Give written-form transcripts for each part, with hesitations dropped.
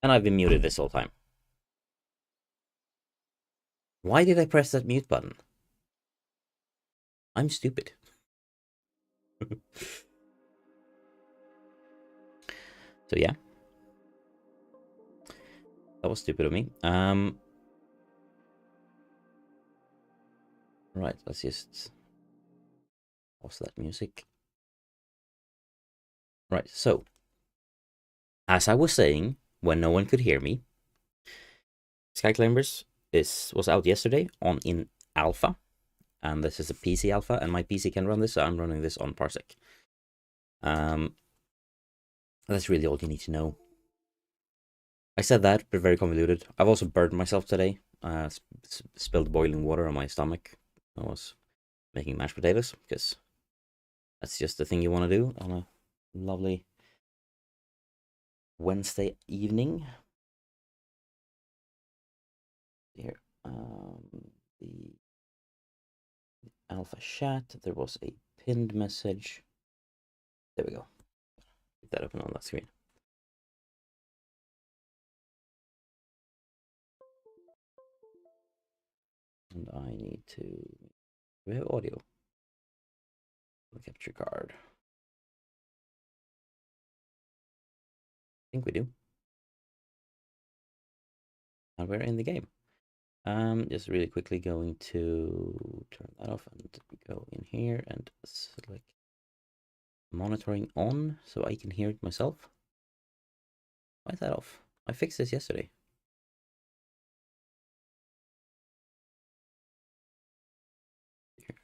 And I've been muted this whole time. Why did I press that mute button? I'm stupid. So yeah. That was stupid of me. Right, let's just pause that music. Right, so as I was saying, when no one could hear me, Skyclimbers was out yesterday in alpha, and this is a PC alpha, and my PC can run this, so I'm running this on Parsec. That's really all you need to know. I said that, but very convoluted. I've also burned myself today. Spilled boiling water on my stomach. I was making mashed potatoes, because that's just the thing you want to do on a lovely Wednesday evening. Here, the alpha chat, there was a pinned message. There we go. Keep that open on that screen. And I need to... Do we have audio? The capture card. I think we do. And we're in the game. Just really quickly going to turn that off and go in here and select monitoring on so I can hear it myself. Why is that off? I fixed this yesterday. Here.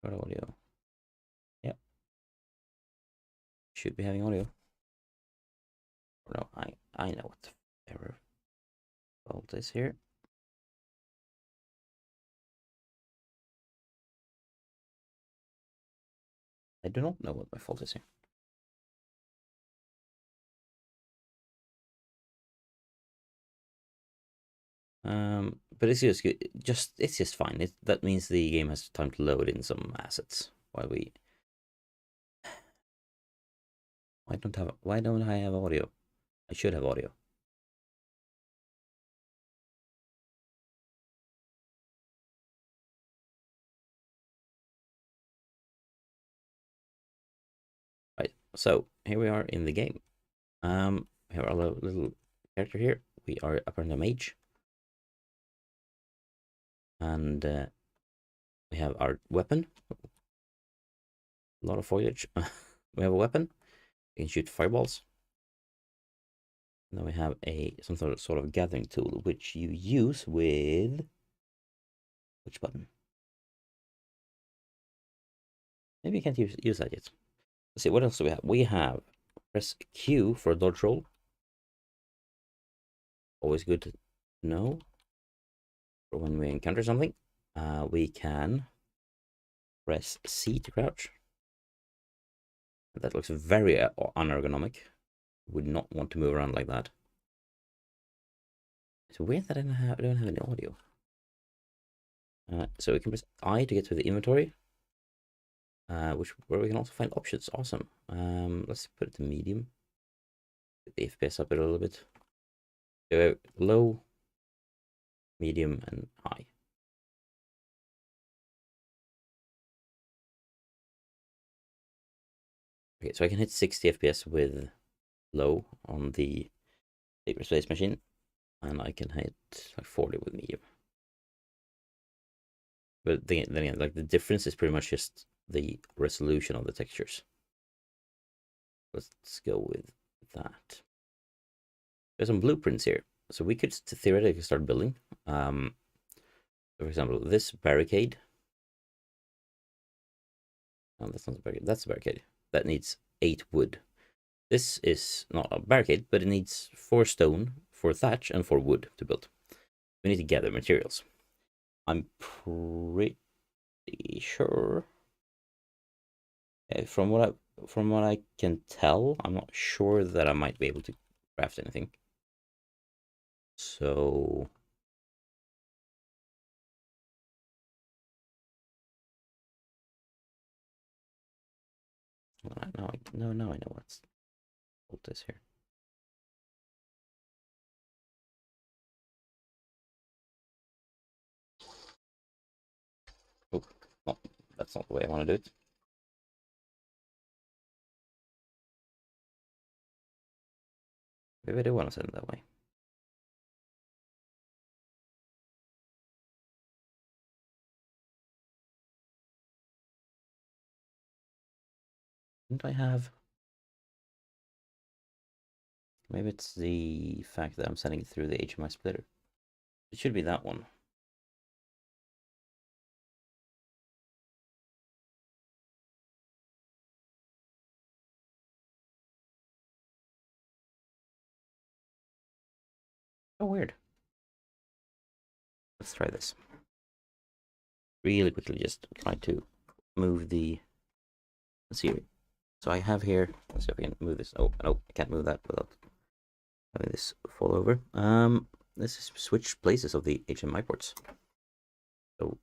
Got audio. Yeah. Should be having audio. No, I know what the error fault is here. I do not know what my fault is here. But it's just good. It's just fine. That means the game has time to load in some assets while we. Why don't I have audio? I should have audio. Right. So here we are in the game. We have our little character here. We are apparently a mage. And we have our weapon. A lot of foliage. We have a weapon. We can shoot fireballs. And then we have some sort of gathering tool, which you use with which button? Maybe you can't use that yet. Let's see, what else do we have? We have press Q for a dodge roll. Always good to know for when we encounter something. We can press C to crouch. That looks very unergonomic. Would not want to move around like that. It's weird that I don't have any audio. So we can press I to get to the inventory, where we can also find options. Awesome. Let's put it to medium. Get the FPS up a little bit. So low, medium, and high. Okay, so I can hit 60 FPS with low on the Paperspace machine, and I can hit like 40 with medium. But then again, like the difference is pretty much just the resolution of the textures. Let's go with that. There's some blueprints here, so we could theoretically start building. For example, this barricade. Oh, that's not a barricade. That's a barricade. That needs 8 wood. This is not a barricade, but it needs 4 stone, 4 thatch, and 4 wood to build. We need to gather materials. I'm pretty sure. From what I can tell, I'm not sure that I might be able to craft anything. So Now I know what's what this here. Oh, no, that's not the way I want to do it. Maybe I do want to send it that way. Didn't I have? Maybe it's the fact that I'm sending it through the HMI splitter. It should be that one. Oh, weird. Let's try this. Really quickly, just try to move the Siri. So I have here, let's see if I can move this. Oh, no, I can't move that without having this fall over. Let's just switch places of the HMI ports. So,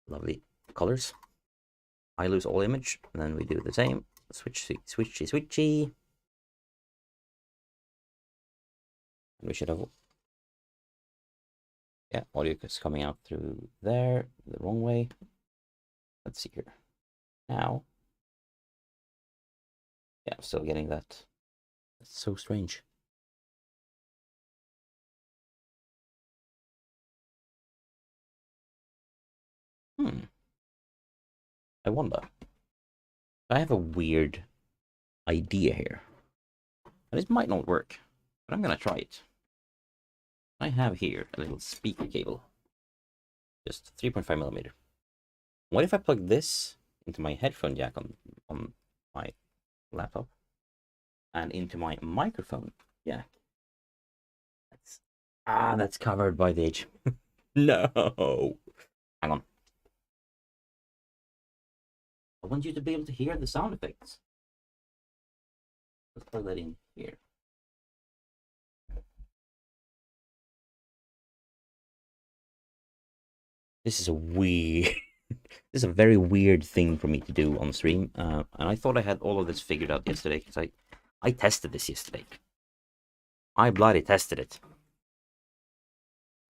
lovely colors. I lose all image, and then we do the same. Switchy. And we should have, yeah, audio is coming out through there, the wrong way. Let's see here. Now, yeah, I'm still getting that. That's so strange. I wonder. I have a weird idea here. And this might not work, but I'm gonna try it. I have here a little speaker cable. Just 3.5 millimeter. What if I plug this into my headphone jack on my laptop and into my microphone jack? That's covered by the H. No. Hang on. I want you to be able to hear the sound effects. Let's plug that in here. This is a weird. This is a very weird thing for me to do on stream, and I thought I had all of this figured out yesterday because I tested this yesterday. I bloody tested it.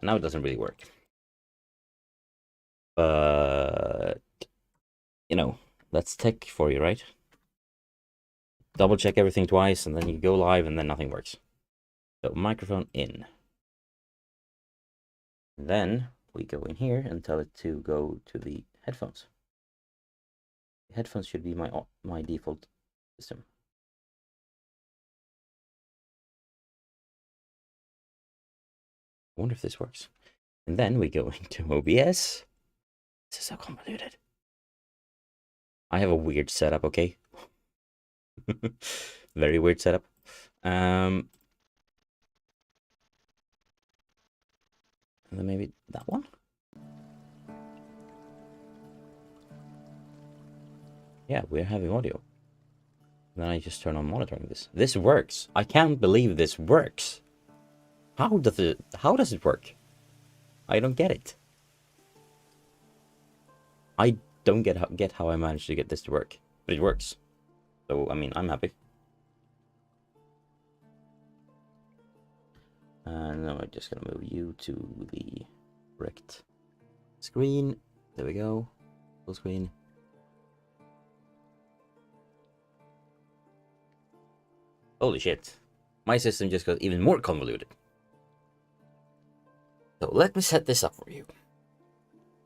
And now it doesn't really work. But you know, that's tech for you, right? Double check everything twice, and then you go live, and then nothing works. So microphone in. Then we go in here and tell it to go to the headphones. The headphones should be my default system. I wonder if this works. And then we go into OBS. This is so convoluted. I have a weird setup, okay? Very weird setup. And then maybe that one? Yeah, we're having audio. Then I just turn on monitoring this. This works. I can't believe this works. How does it work? I don't get it. I don't get how I managed to get this to work, but it works. So I mean, I'm happy. And now I'm just gonna move you to the correct screen. There we go. Full screen. Holy shit. My system just got even more convoluted. So let me set this up for you.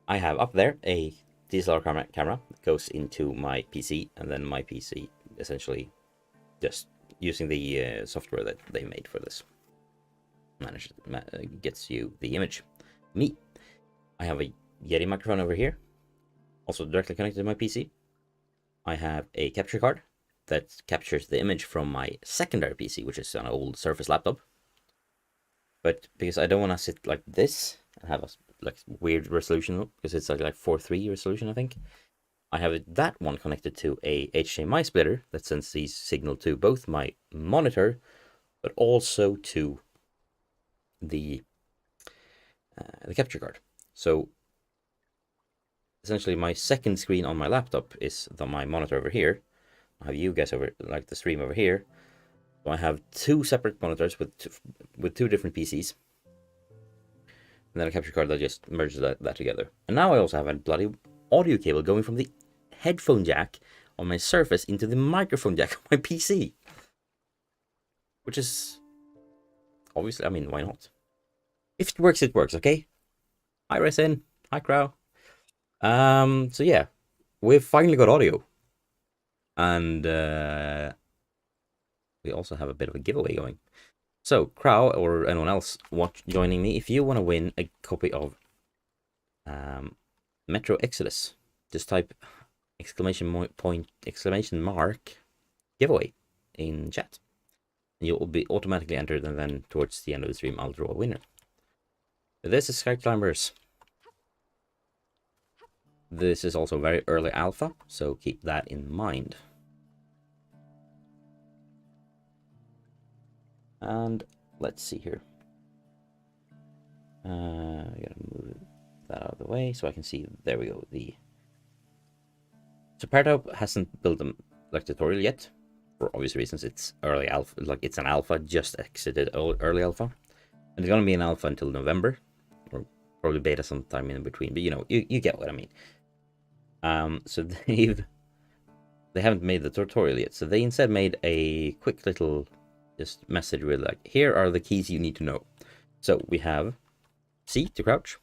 I have up there a DSLR camera that goes into my PC, and then my PC essentially just using the software that they made for this gets you the image. Me, I have a Yeti microphone over here, also directly connected to my PC. I have a capture card that captures the image from my secondary PC, which is an old Surface laptop. But because I don't want to sit like this and have a weird resolution, because it's like 4:3 resolution, I think. I have that one connected to a HDMI splitter that sends these signal to both my monitor, but also to the capture card. So essentially, my second screen on my laptop is my monitor over here. I have you guys over, like the stream over here. So I have 2 separate monitors with 2 different PCs. And then a capture card that just merges that together. And now I also have a bloody audio cable going from the headphone jack on my Surface into the microphone jack on my PC. Which is obviously, I mean, why not? If it works, okay? Hi Resin, hi Crow. So yeah, we've finally got audio. And we also have a bit of a giveaway going. So, Crow or anyone else joining me, if you want to win a copy of Metro Exodus, just type exclamation mark giveaway in chat. And you will be automatically entered, and then towards the end of the stream, I'll draw a winner. This is Skyclimbers. This is also very early alpha, so keep that in mind. And let's see here. I gotta move that out of the way so I can see. There we go. So Partope hasn't built a tutorial yet, for obvious reasons. It's early alpha, like it's an alpha, just exited early alpha, and it's gonna be an alpha until November, or probably beta sometime in between. But you know, you get what I mean. So they haven't made the tutorial yet. So they instead made a quick little just message with like, here are the keys you need to know. So we have C to crouch,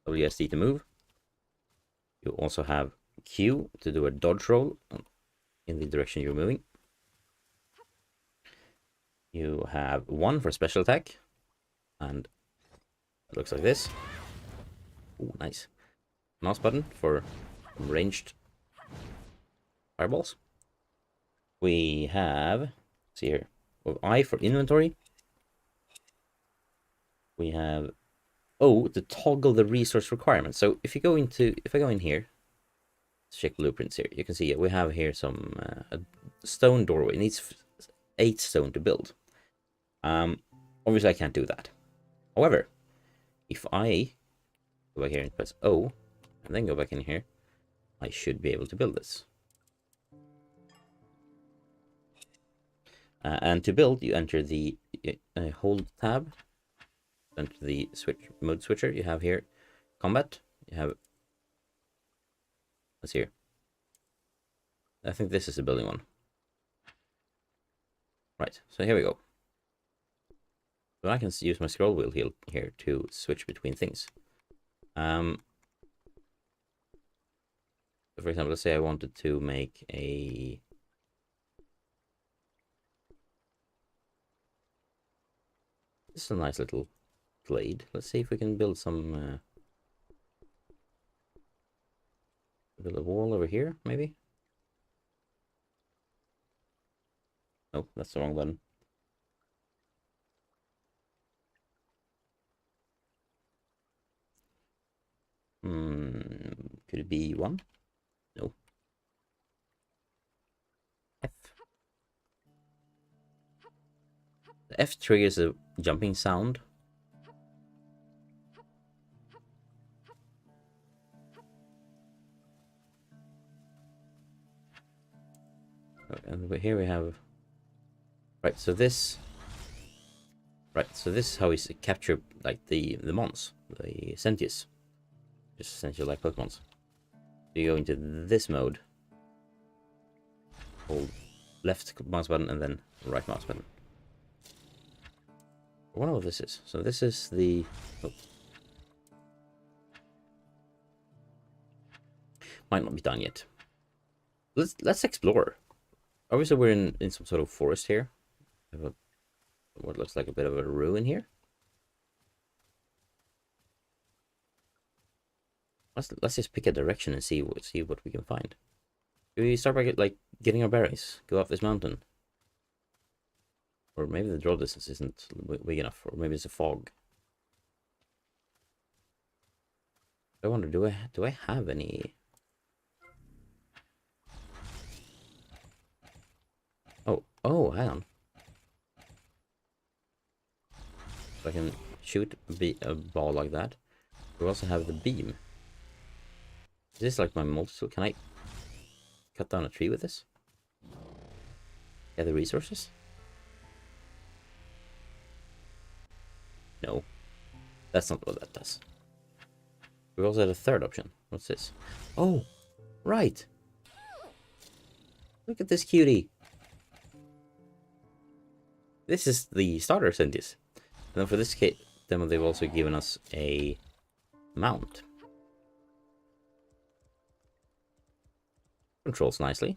WSD to move. You also have Q to do a dodge roll in the direction you're moving. You have 1 for special attack, and it looks like this. Ooh, nice. Mouse button for ranged fireballs. We have, see here, I for inventory. We have O to toggle the resource requirements. So if I go in here, let's check blueprints here. You can see we have here some a stone doorway. It needs 8 stone to build. Obviously I can't do that. However, if I go back here and press O, and then go back in here, I should be able to build this. And to build, you enter the hold tab, enter the mode switcher. You have here combat. You have, let's see here. I think this is the building one. Right, so here we go. So I can use my scroll wheel here to switch between things. So for example, let's say I wanted to make a... This is a nice little glade. Let's see if we can build some... build a wall over here, maybe? Oh, that's the wrong button. Could it be 1? No. F. The F triggers a jumping sound. And here we have... Right, so this... Right, so this is how we capture, like, the mons, the Sentius. Just essentially like Pokemons. So you go into this mode. Hold left mouse button and then right mouse button. I wonder what this is. So this is the... Oh. Might not be done yet. Let's explore. Obviously we're in some sort of forest here. We have what looks like a bit of a ruin here. Let's just pick a direction and see what we can find. Do we start by getting our berries? Go up this mountain. Or maybe the draw distance isn't big enough, or maybe it's a fog. I wonder, do I have any? Oh, hang on. So I can shoot a ball like that. We also have the beam. Is this like my multi-tool? Can I cut down a tree with this? Gather resources? No. That's not what that does. We also had a third option. What's this? Oh, right. Look at this cutie. This is the starter Cintis. And then for this demo, they've also given us a mount. Controls nicely.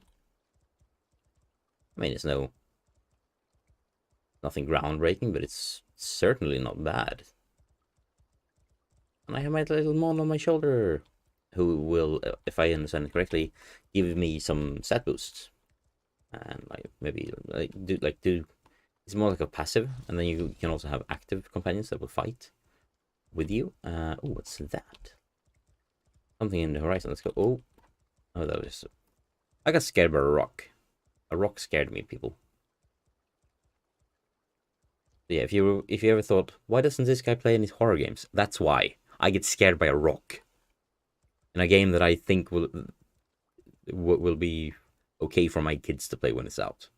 I mean, it's nothing groundbreaking, but it's certainly not bad. And I have my little mon on my shoulder, who will, if I understand it correctly, give me some stat boosts. And maybe do. It's more like a passive, and then you can also have active companions that will fight with you. Oh, what's that? Something in the horizon. Let's go. Oh, that was. I got scared by a rock. A rock scared me, people. But yeah, if you ever thought, why doesn't this guy play any horror games? That's why. I get scared by a rock in a game that I think will be okay for my kids to play when it's out.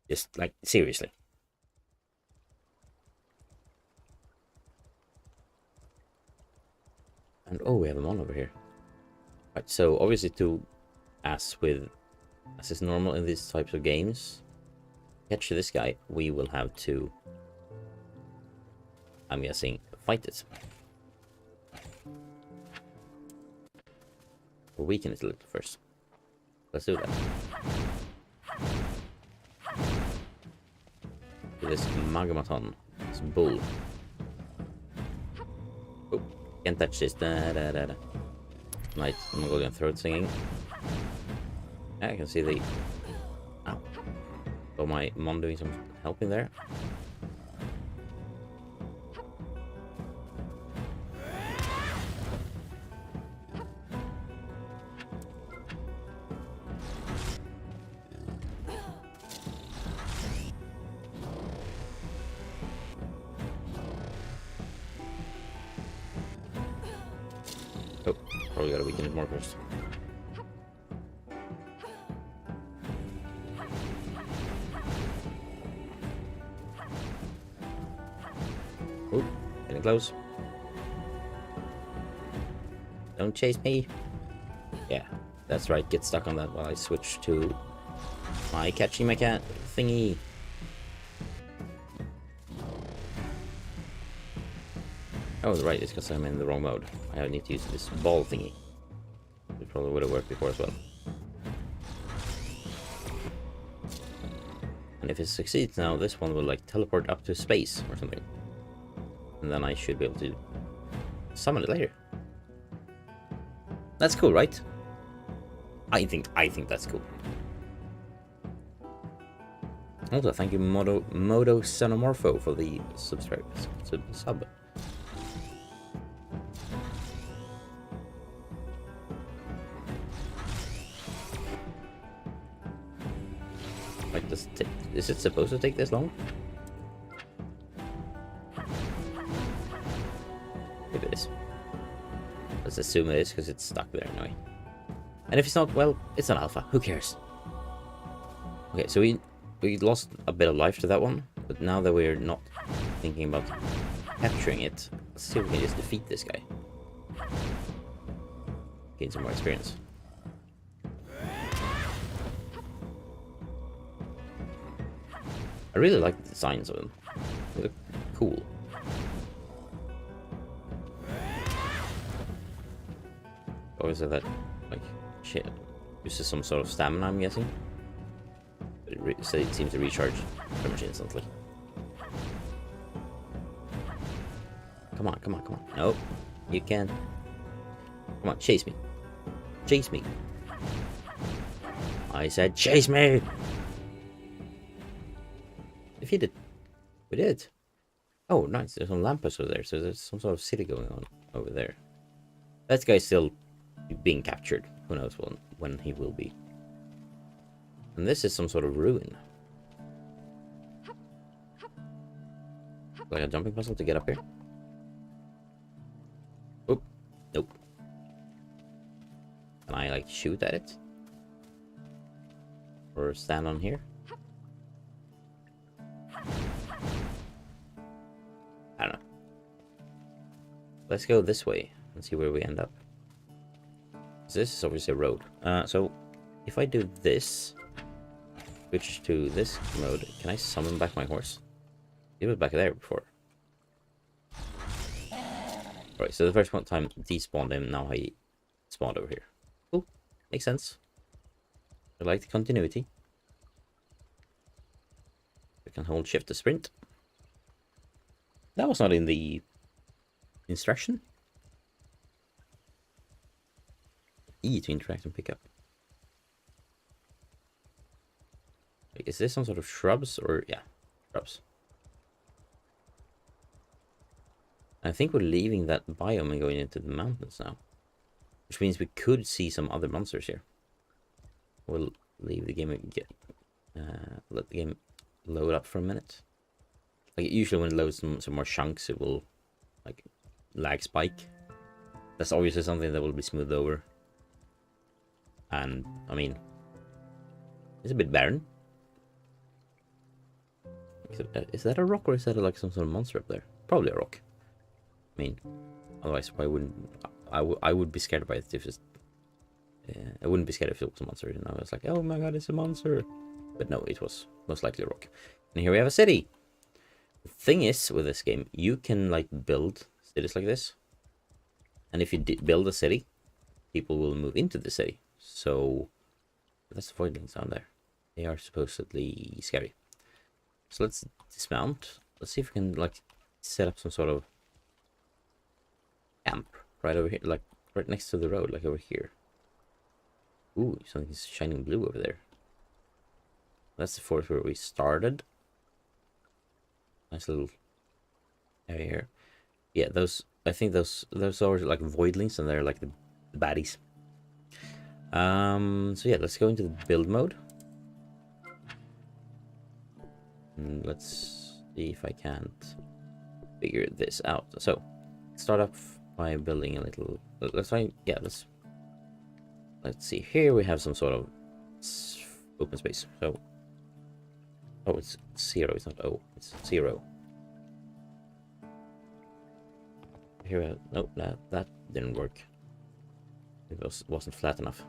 Just like seriously. And oh, we have them on over here. Right, so obviously as is normal in these types of games, catch this guy, we will have to, I'm guessing, fight it. Or weaken it a little first. Let's do that. With this Magamaton, this bull. Oh, can't touch this. Right, I'm gonna go down throat singing. I can see the. Ow. So my mom doing some helping there. Oh, probably gotta weaken it more first. Oh, getting close. Don't chase me. Yeah, that's right. Get stuck on that while I switch to my catching my cat thingy. Oh, right, it's because I'm in the wrong mode. I need to use this ball thingy. It probably would have worked before as well. And if it succeeds now, this one will like teleport up to space or something. And then I should be able to summon it later. That's cool, right? I think that's cool. Also, thank you Modo Xenomorpho for the sub. Like, is it supposed to take this long? Maybe it is. Let's assume it is because it's stuck there anyway. And if it's not, well, it's an alpha. Who cares? Okay, so we lost a bit of life to that one, but now that we're not thinking about capturing it, let's see if we can just defeat this guy. Gain some more experience. I really like the designs of them. They look cool. Always have that, like, shit. Uses some sort of stamina, I'm guessing. But it seems to recharge pretty much instantly. Come on, come on, come on. No, you can. Come on, chase me. Chase me. I said chase me! Defeated. We did. Oh, nice. There's some lampposts over there, so there's some sort of city going on over there. That guy's still being captured. Who knows when he will be. And this is some sort of ruin. Like a jumping puzzle to get up here. Oh, nope. Can I like shoot at it? or stand on here. I don't know. Let's go this way and see where we end up. This is obviously a road. So if I do this, switch to this mode, can I summon back my horse? It was back there before. Right, so the first one time despawned him, now he spawned over here. Cool, makes sense. I like the continuity. We can hold shift to sprint. That was not in the instruction. E to interact and pick up. Is this some sort of shrubs or yeah, shrubs? I think we're leaving that biome and going into the mountains now, which means we could see some other monsters here. We'll leave the game and let the game load up for a minute. Like usually when it loads some more chunks, it will like lag spike. That's obviously something that will be smoothed over. And I mean, it's a bit barren. Is that a rock or is that like some sort of monster up there? Probably a rock. I mean, otherwise why wouldn't I would be scared by it if it's I wouldn't be scared if it was a monster. You know, it's like, oh my god, it's a monster. But no, it was most likely a rock. And here we have a city. The thing is with this game, you can like build cities like this, and if you build a city, people will move into the city. So that's the voidlings down there. They are supposedly scary. So let's dismount. Let's see if we can like set up some sort of camp right over here, like right next to the road, like over here. Ooh, something's shining blue over there. That's the forest where we started. Nice little area here. Yeah, those I think those are like voidlings, and they're like the baddies. So yeah, let's go into the build mode. And let's see if I can't figure this out. So start off by building a little. Let's try. Yeah, let's see. Here we have some sort of open space. So oh, it's 0. It's not O. It's 0. Here, nope. That didn't work. It wasn't flat enough.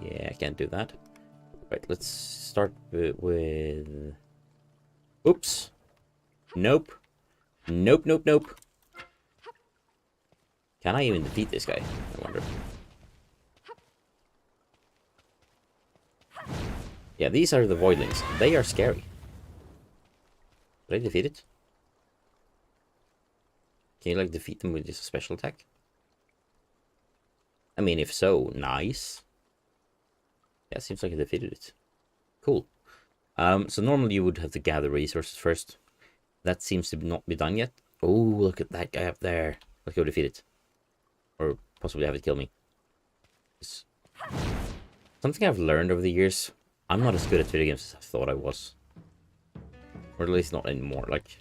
Yeah, I can't do that. Right, let's start with... Oops. Nope. Nope, nope, nope. Can I even defeat this guy? I wonder. Yeah, these are the voidlings. They are scary. Did I defeat it? Can you like defeat them with just a special attack? I mean, if so, nice. Yeah, seems like I defeated it. Cool. So normally you would have to gather resources first. That seems to not be done yet. Oh, look at that guy up there. Let's go defeat it. Or possibly have it kill me. Something I've learned over the years. I'm not as good at video games as I thought I was. Or at least not anymore. Like,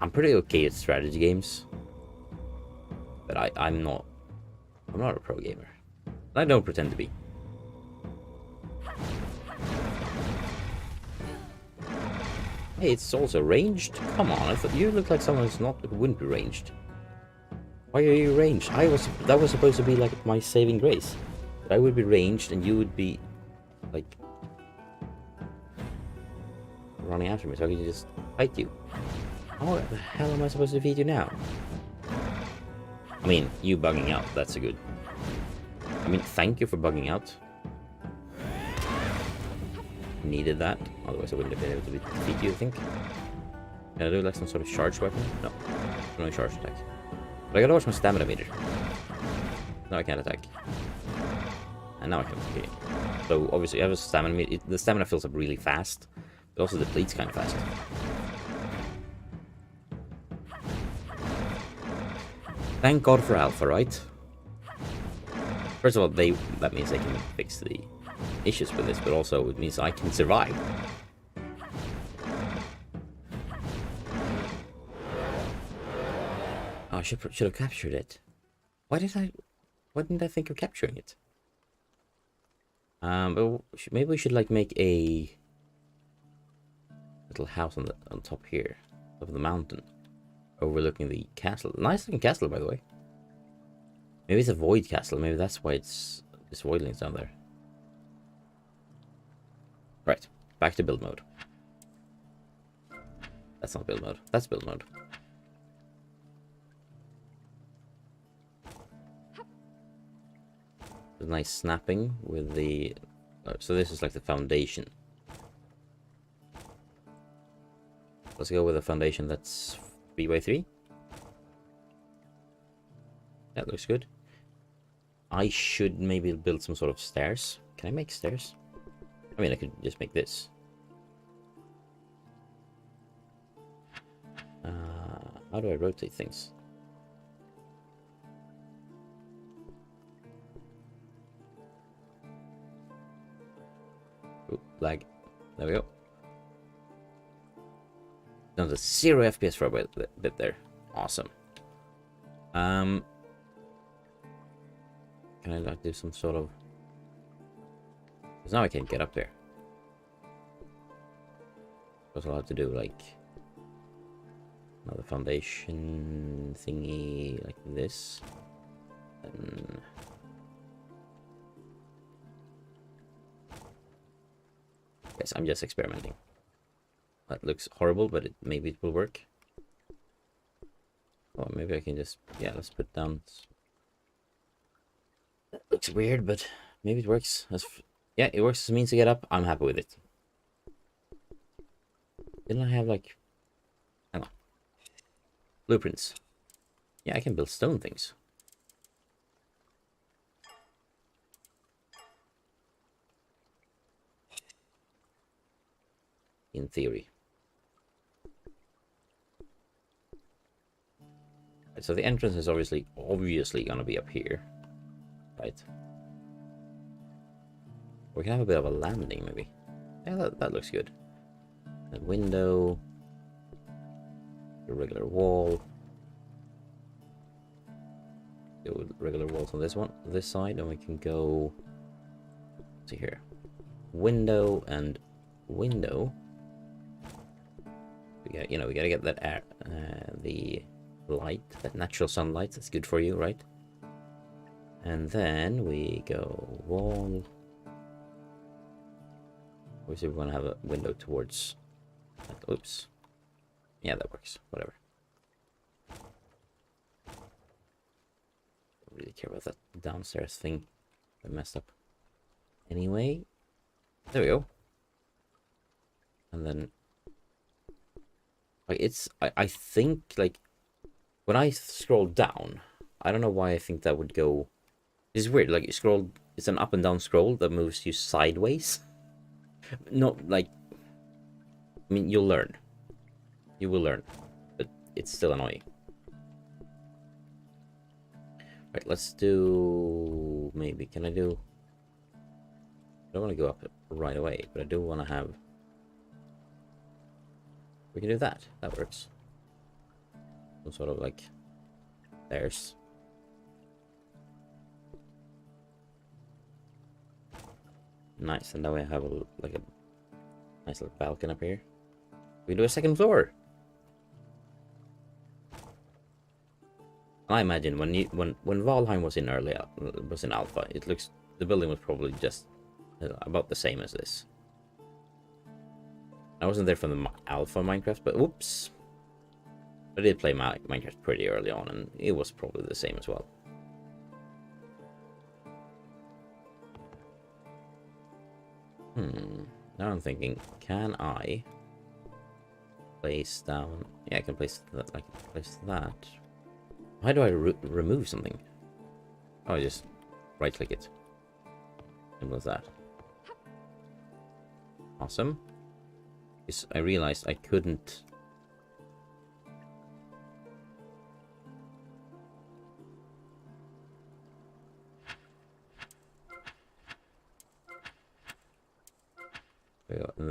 I'm pretty okay at strategy games. But I'm not a pro gamer. I don't pretend to be. Hey, it's also ranged? Come on, I thought you look like someone who wouldn't be ranged. Why are you ranged? That was supposed to be like my saving grace. But I would be ranged and you would be like running after me so I can just fight you. How the hell am I supposed to defeat you now? I mean, you bugging out, that's a good... I mean, thank you for bugging out. Needed that, otherwise I wouldn't have been able to defeat you, I think. Can I do like some sort of charge weapon? No, no charge attack. But I gotta watch my stamina meter. No, I can't attack. And now I can. Okay. So obviously I have a stamina meter. The stamina fills up really fast, but also depletes kind of fast. Thank God for Alpha, right? First of all, that means they can fix the issues with this, but also it means I can survive. Oh, I should have captured it. Why didn't I think of capturing it? But maybe we should like make a little house on top here, top of the mountain, overlooking the castle. Nice looking castle, by the way. Maybe it's a void castle. Maybe that's why it's voidlings down there. Right, back to build mode. That's not build mode. That's build mode. A nice snapping with the... so this is like the foundation. Let's go with a foundation that's 3x3. That looks good. I should maybe build some sort of stairs. Can I make stairs? I mean, I could just make this. How do I rotate things? Ooh, lag. There we go. Down to 0 FPS for a bit there. Awesome. Can I like do some sort of... Because now I can't get up there. Because I'll have to do like another foundation thingy like this. And yes, I'm just experimenting. That looks horrible, but maybe it will work. Or maybe I can just, yeah, let's put down. That looks weird, but maybe it works. Yeah, it works as a means to get up. I'm happy with it. Didn't I have like, hang on, blueprints? Yeah, I can build stone things. In theory. Right, so the entrance is obviously gonna be up here, right? We can have a bit of a landing, maybe. Yeah, that looks good. A window, a regular wall. Go with regular walls on this side, and we can go. See here, window and window. We got, we gotta get that air, the light, that natural sunlight. That's good for you, right? And then we go wall. Obviously, we want to have a window towards. Oops. Yeah, that works. Whatever. Don't really care about that downstairs thing. I messed up. Anyway, there we go. And then, like, I think, like, when I scroll down, I don't know why I think that would go. It's weird. Like, you scroll, it's an up and down scroll that moves you sideways. Not like. I mean, you'll learn. You will learn, but it's still annoying. Right, let's do... Maybe, can I do... I don't want to go up right away, but I do want to have... We can do that. That works. Some sort of like... There's... Nice, and now we have like a nice little balcony up here. We do a second floor. I imagine when Valheim was in alpha, it looks, the building was probably just about the same as this. I wasn't there for the alpha Minecraft, but whoops, I did play Minecraft pretty early on, and it was probably the same as well. Now I'm thinking, can I place down? Yeah, I can place that. I can place that. How do I remove something? Oh, I just right-click it. Simple as that. Awesome. Because I realized I couldn't.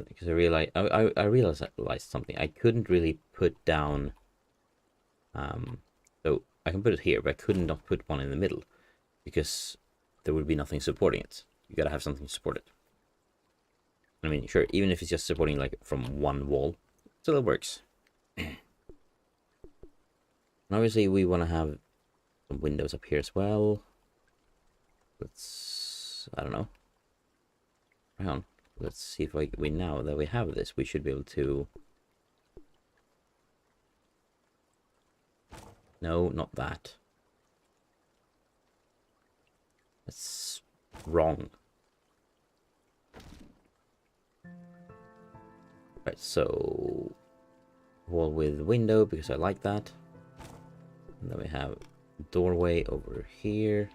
Because I realized I realized something. I couldn't really put down. So I can put it here, but I could not put one in the middle because there would be nothing supporting it. You gotta have something to support it. I mean, sure, even if it's just supporting like from one wall, still it works. And obviously we want to have some windows up here as well. I don't know. Hang on. Let's see if we now that we have this, we should be able to. No, not that. That's wrong. Right, so wall with window because I like that. And then we have doorway over here.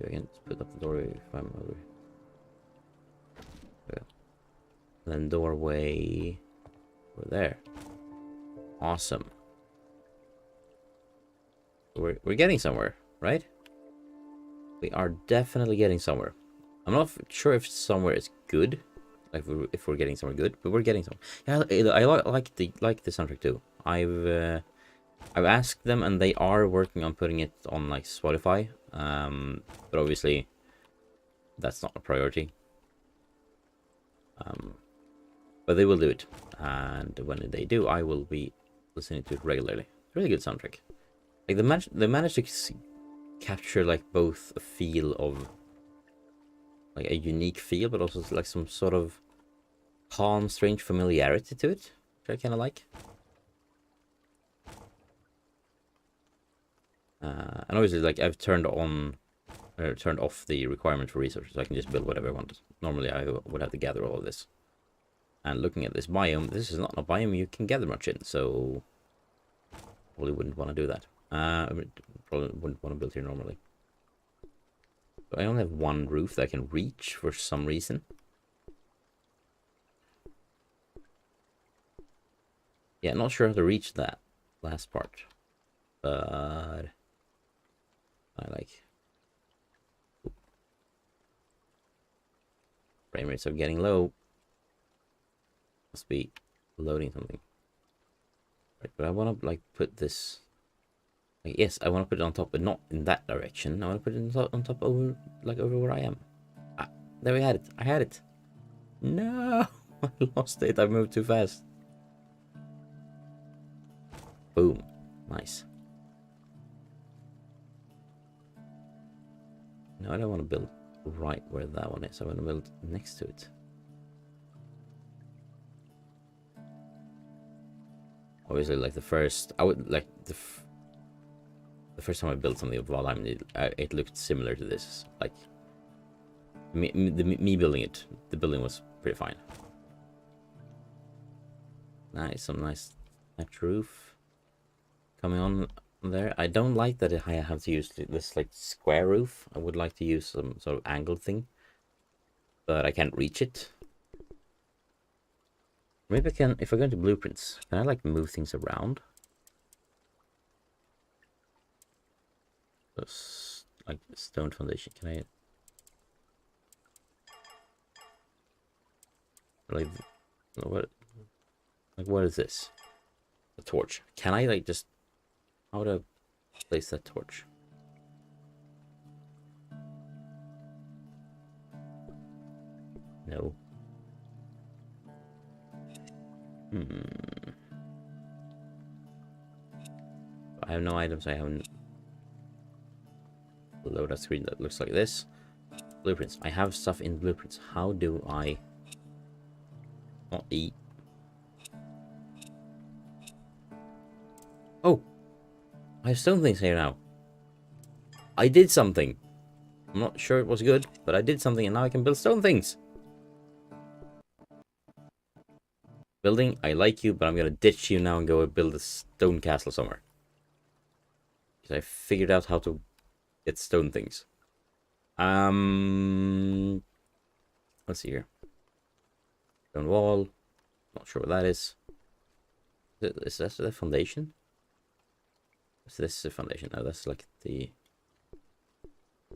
Again, let's put up the doorway if I'm over. Yeah. And then doorway over there. Awesome. We're getting somewhere, right? We are definitely getting somewhere. I'm not sure if somewhere is good, like if we're getting somewhere good, but we're getting somewhere. Yeah, I like the soundtrack too. I've asked them, and they are working on putting it on like Spotify. But obviously, that's not a priority. But they will do it, and when they do, I will be listening to it regularly. Really good soundtrack. Like they managed to capture like both a feel of like a unique feel, but also like some sort of calm, strange familiarity to it, which I kind of like. And obviously, like I've turned off the requirement for resources, so I can just build whatever I want. Normally, I would have to gather all of this. And looking at this biome, this is not a biome you can gather much in, so probably wouldn't want to do that. Probably wouldn't want to build here normally. So I only have one roof that I can reach for some reason. Yeah, not sure how to reach that last part, but I like. Frame rates are getting low. Must be loading something. Right, but I want to like put this. Like, yes, I want to put it on top, but not in that direction. I want to put it on top over, like over where I am. Ah, there we had it. I had it. No, I lost it. I moved too fast. Boom. Nice. No, I don't want to build right where that one is. I want to build next to it. Obviously, like the first, I would like the first time I built something of Valheim, it looked similar to this. Like me building it, the building was pretty fine. Nice, some nice thatch roof coming on there. I don't like that I have to use this like square roof. I would like to use some sort of angled thing, but I can't reach it. Maybe I can, if I go into blueprints, can I like move things around? Those, like stone foundation, can I? Like, what is this? A torch. Can I like just, how to place that torch? No. I have no items. I haven't. Load a screen that looks like this. Blueprints. I have stuff in blueprints. How do I not eat? Oh, I have stone things here now. I did something. I'm not sure it was good, but I did something, and now I can build stone things. Building, I like you, but I'm gonna ditch you now and go and build a stone castle somewhere. Because I figured out how to get stone things. Let's see here. Stone wall. Not sure what that is. Is that the foundation? Is this the foundation? No, that's like the...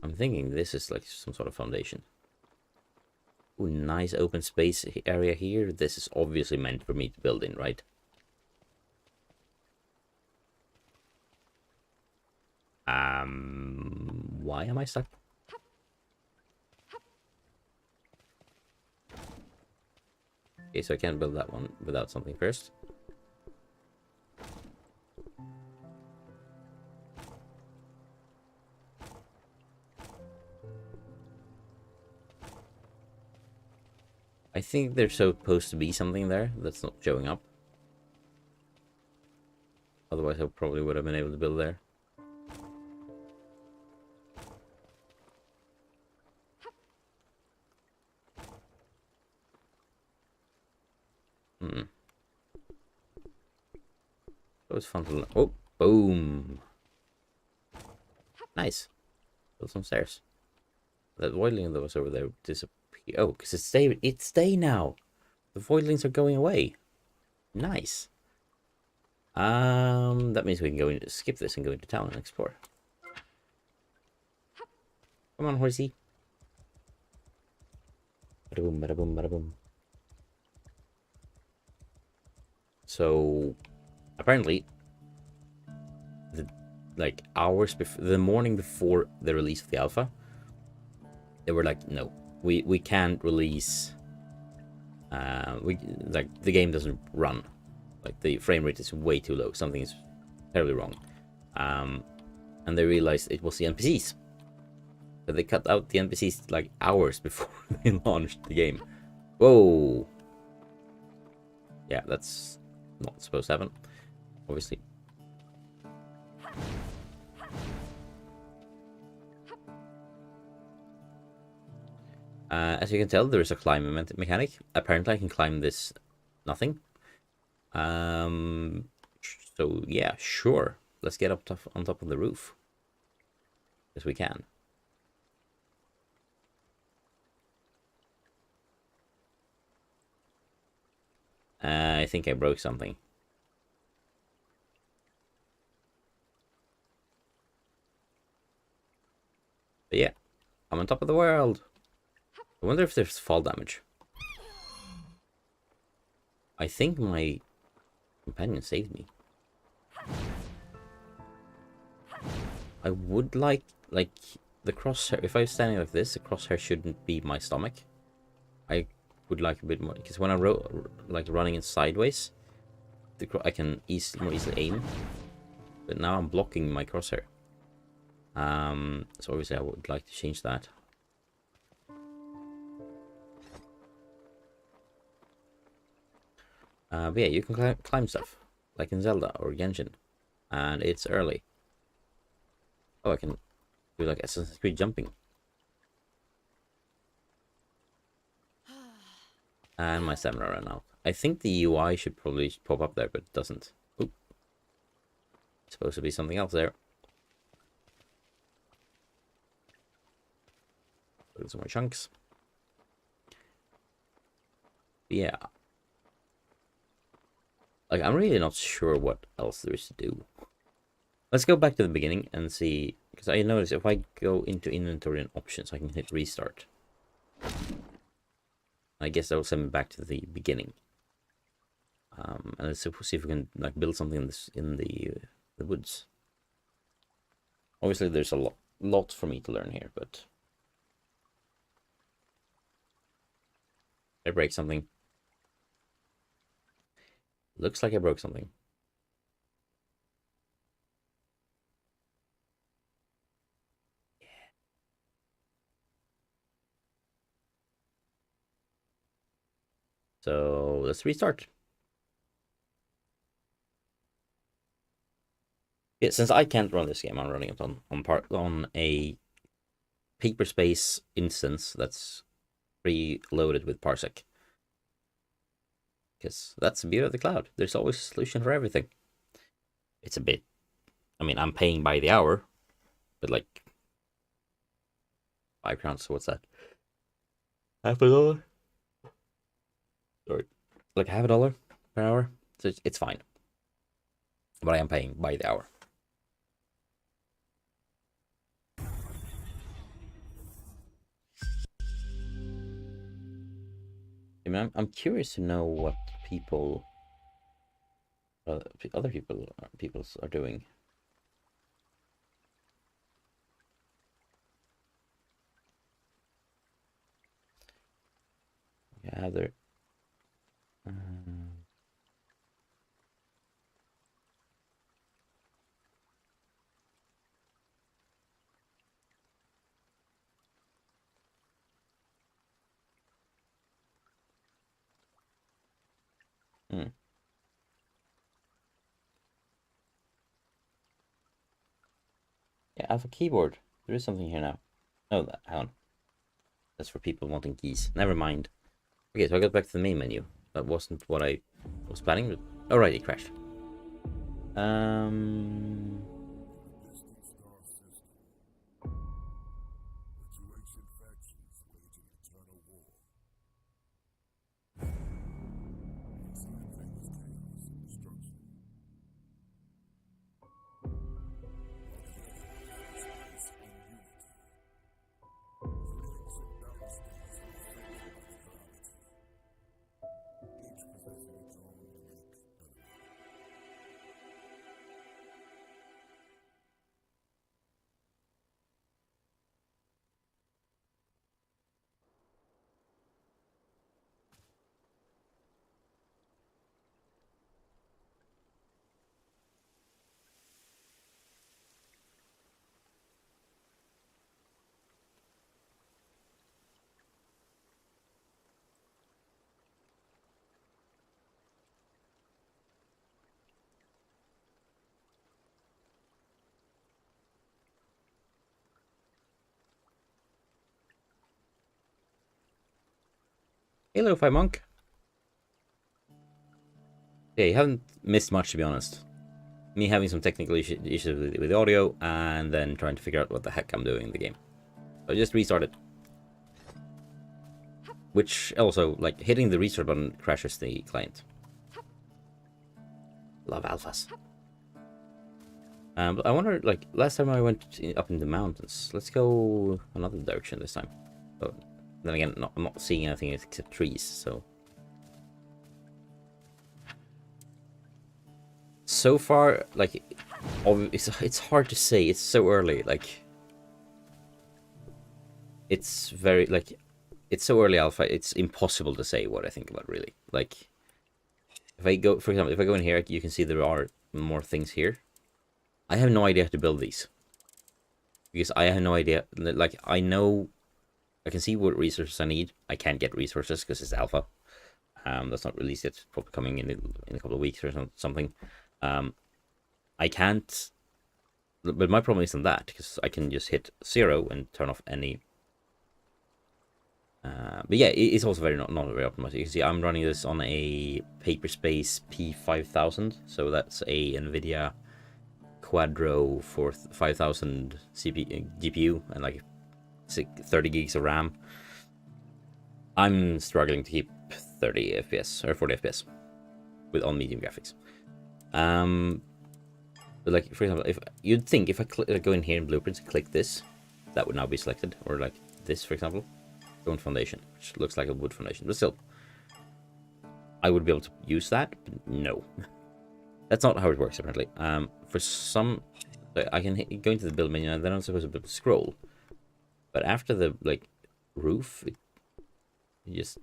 I'm thinking this is like some sort of foundation. Ooh, nice open space area here. This is obviously meant for me to build in, right? Why am I stuck? Okay, so I can't build that one without something first. I think there's supposed to be something there that's not showing up. Otherwise, I probably would have been able to build there. It was fun to learn. Oh, boom. Nice. Build some stairs. That voidling that was over there disappeared. Oh, because it's day now. The voidlings are going away. Nice. That means we can go into skip this and go into town and explore. Come on, horsey. Bada boom, bada boom, bada boom. So, apparently, hours before, the morning before the release of the alpha, they were like, no, we can't release. The game doesn't run. Like the frame rate is way too low. Something is terribly wrong. And they realized it was the NPCs. But they cut out the NPCs like hours before they launched the game. Whoa. Yeah, that's not supposed to happen, obviously. As you can tell, there is a climb mechanic. Apparently, I can climb this nothing. So yeah, sure. Let's get up on top of the roof. Yes, we can. I think I broke something. But yeah, I'm on top of the world. I wonder if there's fall damage. I think my companion saved me. I would like the crosshair. If I was standing like this, the crosshair shouldn't be my stomach. I would like a bit more, because when I running in sideways, I can more easily aim. But now I'm blocking my crosshair. So obviously I would like to change that. But yeah, you can climb stuff like in Zelda or Genshin, and it's early. Oh, I can do like Assassin's Creed jumping. And my stamina ran out. I think the UI should probably pop up there, but it doesn't. Oop. It's supposed to be something else there. Put some more chunks. But yeah. Like, I'm really not sure what else there is to do. Let's go back to the beginning and see, because I noticed if I go into inventory and options, I can hit restart. I guess that will send me back to the beginning. And let's see if we can like build something in the woods. Obviously, there's a lot for me to learn here, but I break something. Looks like I broke something. Yeah. So let's restart. Yeah, since I can't run this game, I'm running it on a paperspace instance that's preloaded with Parsec. Because that's the beauty of the cloud. There's always a solution for everything. It's a bit, I mean, I'm paying by the hour, but like £5, so what's that? Half a dollar? Sorry. Like $half per hour. So it's fine. But I am paying by the hour. I mean, I'm curious to know what other people are doing. I have there? Hmm. Yeah, Alpha keyboard. There is something here now. Oh, hang on. That's for people wanting keys. Never mind. Okay, so I got back to the main menu. That wasn't what I was planning. But... oh, right, it crashed. Um... Hello, Fi Monk. Yeah, you haven't missed much, to be honest. Me having some technical issues with the audio, and then trying to figure out what the heck I'm doing in the game. So I just restarted. Which also, like, hitting the restart button crashes the client. Love alphas. But I wonder, like, last time I went up in the mountains. Let's go another direction this time. But then again, I'm not seeing anything except trees, so... so far, like, it's hard to say. It's so early, like... it's very, like... it's so early alpha, it's impossible to say what I think about, really. Like, if I go, for example, if I go in here, you can see there are more things here. I have no idea how to build these. Because I have no idea, like, I know... I can see what resources I need. I can't get resources because it's alpha. That's not released yet. It's probably coming in a couple of weeks or something. I can't... but my problem isn't that, because I can just hit 0 and turn off any... but yeah, it's also not very optimized. You can see I'm running this on a Paperspace P5000, so that's a NVIDIA Quadro for 5000 GPU and like 30 gigs of RAM. I'm struggling to keep 30 FPS or 40 FPS with on medium graphics. But like, for example, if you'd think if I go in here in blueprints and click this, that would now be selected, or like this, for example. Stone foundation, which looks like a wood foundation, but still, I would be able to use that, but no. That's not how it works, apparently. For some, I can go into the build menu, and then I'm supposed to be able to scroll. But after the, like, roof, it just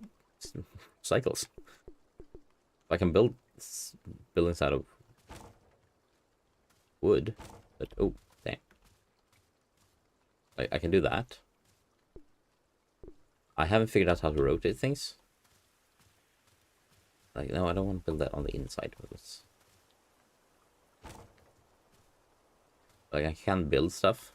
cycles. I can build buildings out of wood, but, oh, dang. I can do that. I haven't figured out how to rotate things. Like, no, I don't want to build that on the inside. Like, I can build stuff.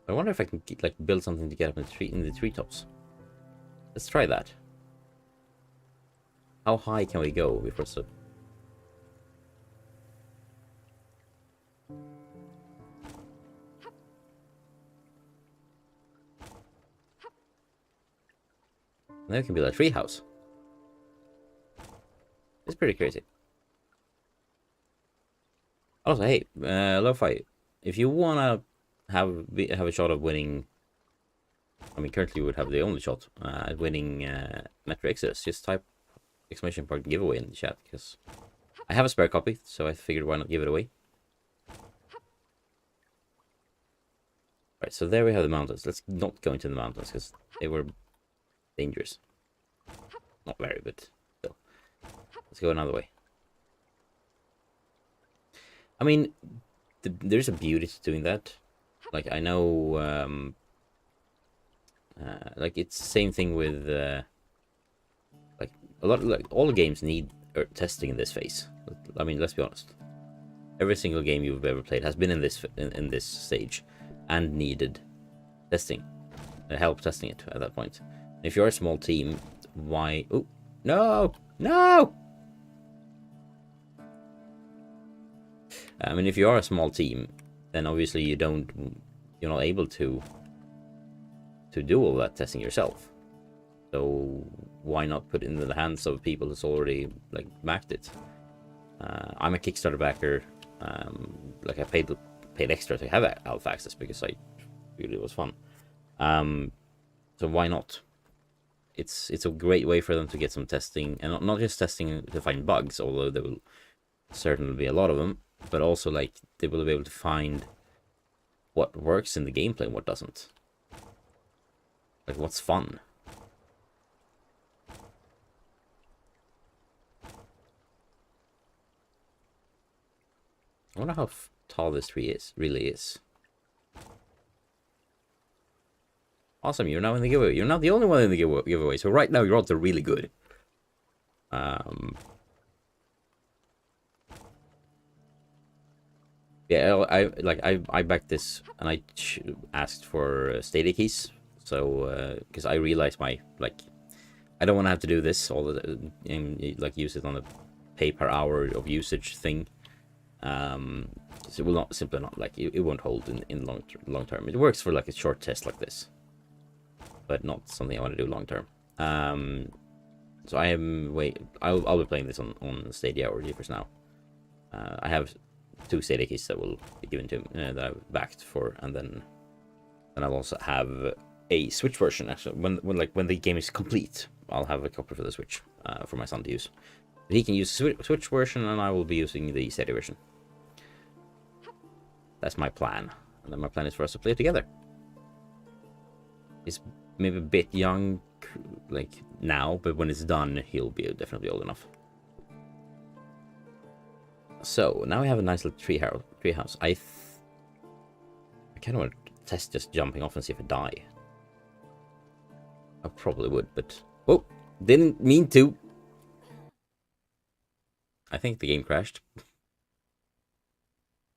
I wonder if I can like build something to get up in the treetops. Let's try that. How high can we go before so? There can build a tree house. It's pretty crazy. Also, hey, Lo-Fi, if you wanna have a shot of winning, I mean, currently you would have the only shot at winning Metro Exodus, just type ! giveaway in the chat, because I have a spare copy, so I figured why not give it away. Right, so there we have the mountains. Let's not go into the mountains because they were dangerous. Not very, but still. Let's go another way. I mean, there's a beauty to doing that. Like, I know, like, it's the same thing with, like, like, all the games need testing in this phase. I mean, let's be honest. Every single game you've ever played has been in this stage and needed testing. Help testing it at that point. If you're a small team, why... Oh, no! No! I mean, if you are a small team, then obviously you're not able to do all that testing yourself. So why not put it in the hands of people who's already like backed it? I'm a Kickstarter backer. Like I paid extra to have alpha access because I really was fun. So why not? It's a great way for them to get some testing, and not just testing to find bugs, although there will certainly be a lot of them, but also like they will be able to find what works in the gameplay and what doesn't. Like what's fun. I wonder how tall this tree really is. Awesome, you're now in the giveaway. You're not the only one in the giveaway, so right now your odds are really good. Yeah, I backed this, and I asked for Stadia keys, so because I realized I don't want to have to do this all the like use it on a pay per hour of usage thing. So it will simply not like it won't hold in long term. It works for like a short test like this, but not something I want to do long term. So I'll be playing this on Stadia or GeForce Now. I have 2 Stadia keys that will be given to that I've backed for, and then I'll also have a Switch version. Actually, when the game is complete, I'll have a copy for the Switch for my son to use. He can use the Switch version, and I will be using the Stadia version. That's my plan, and then my plan is for us to play together. He's maybe a bit young, like now, but when it's done, he'll be definitely old enough. So now we have a nice little tree house. I kind of want to test just jumping off and see if I die. I probably would, but oh, didn't mean to. I think the game crashed.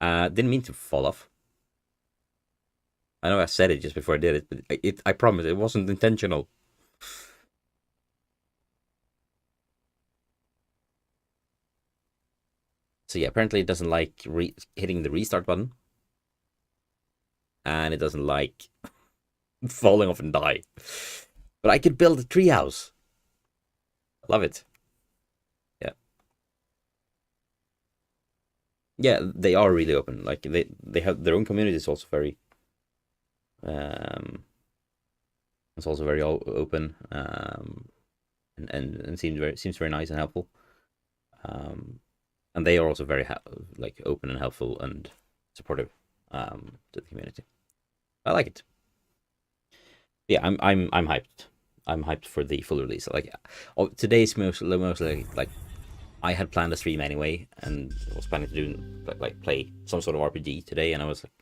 Didn't mean to fall off. I know I said it just before I did it, but I promise it wasn't intentional. So yeah, apparently it doesn't like hitting the restart button. And it doesn't like falling off and die. But I could build a treehouse. Love it. Yeah. Yeah, they are really open. Like they have their own community is also very it's also very open, and seems very nice and helpful. And they are also very like open and helpful and supportive to the community. I like it. Yeah, I'm hyped. I'm hyped for the full release. Like, today's mostly like I had planned a stream anyway, and was planning to do like play some sort of RPG today, and I was like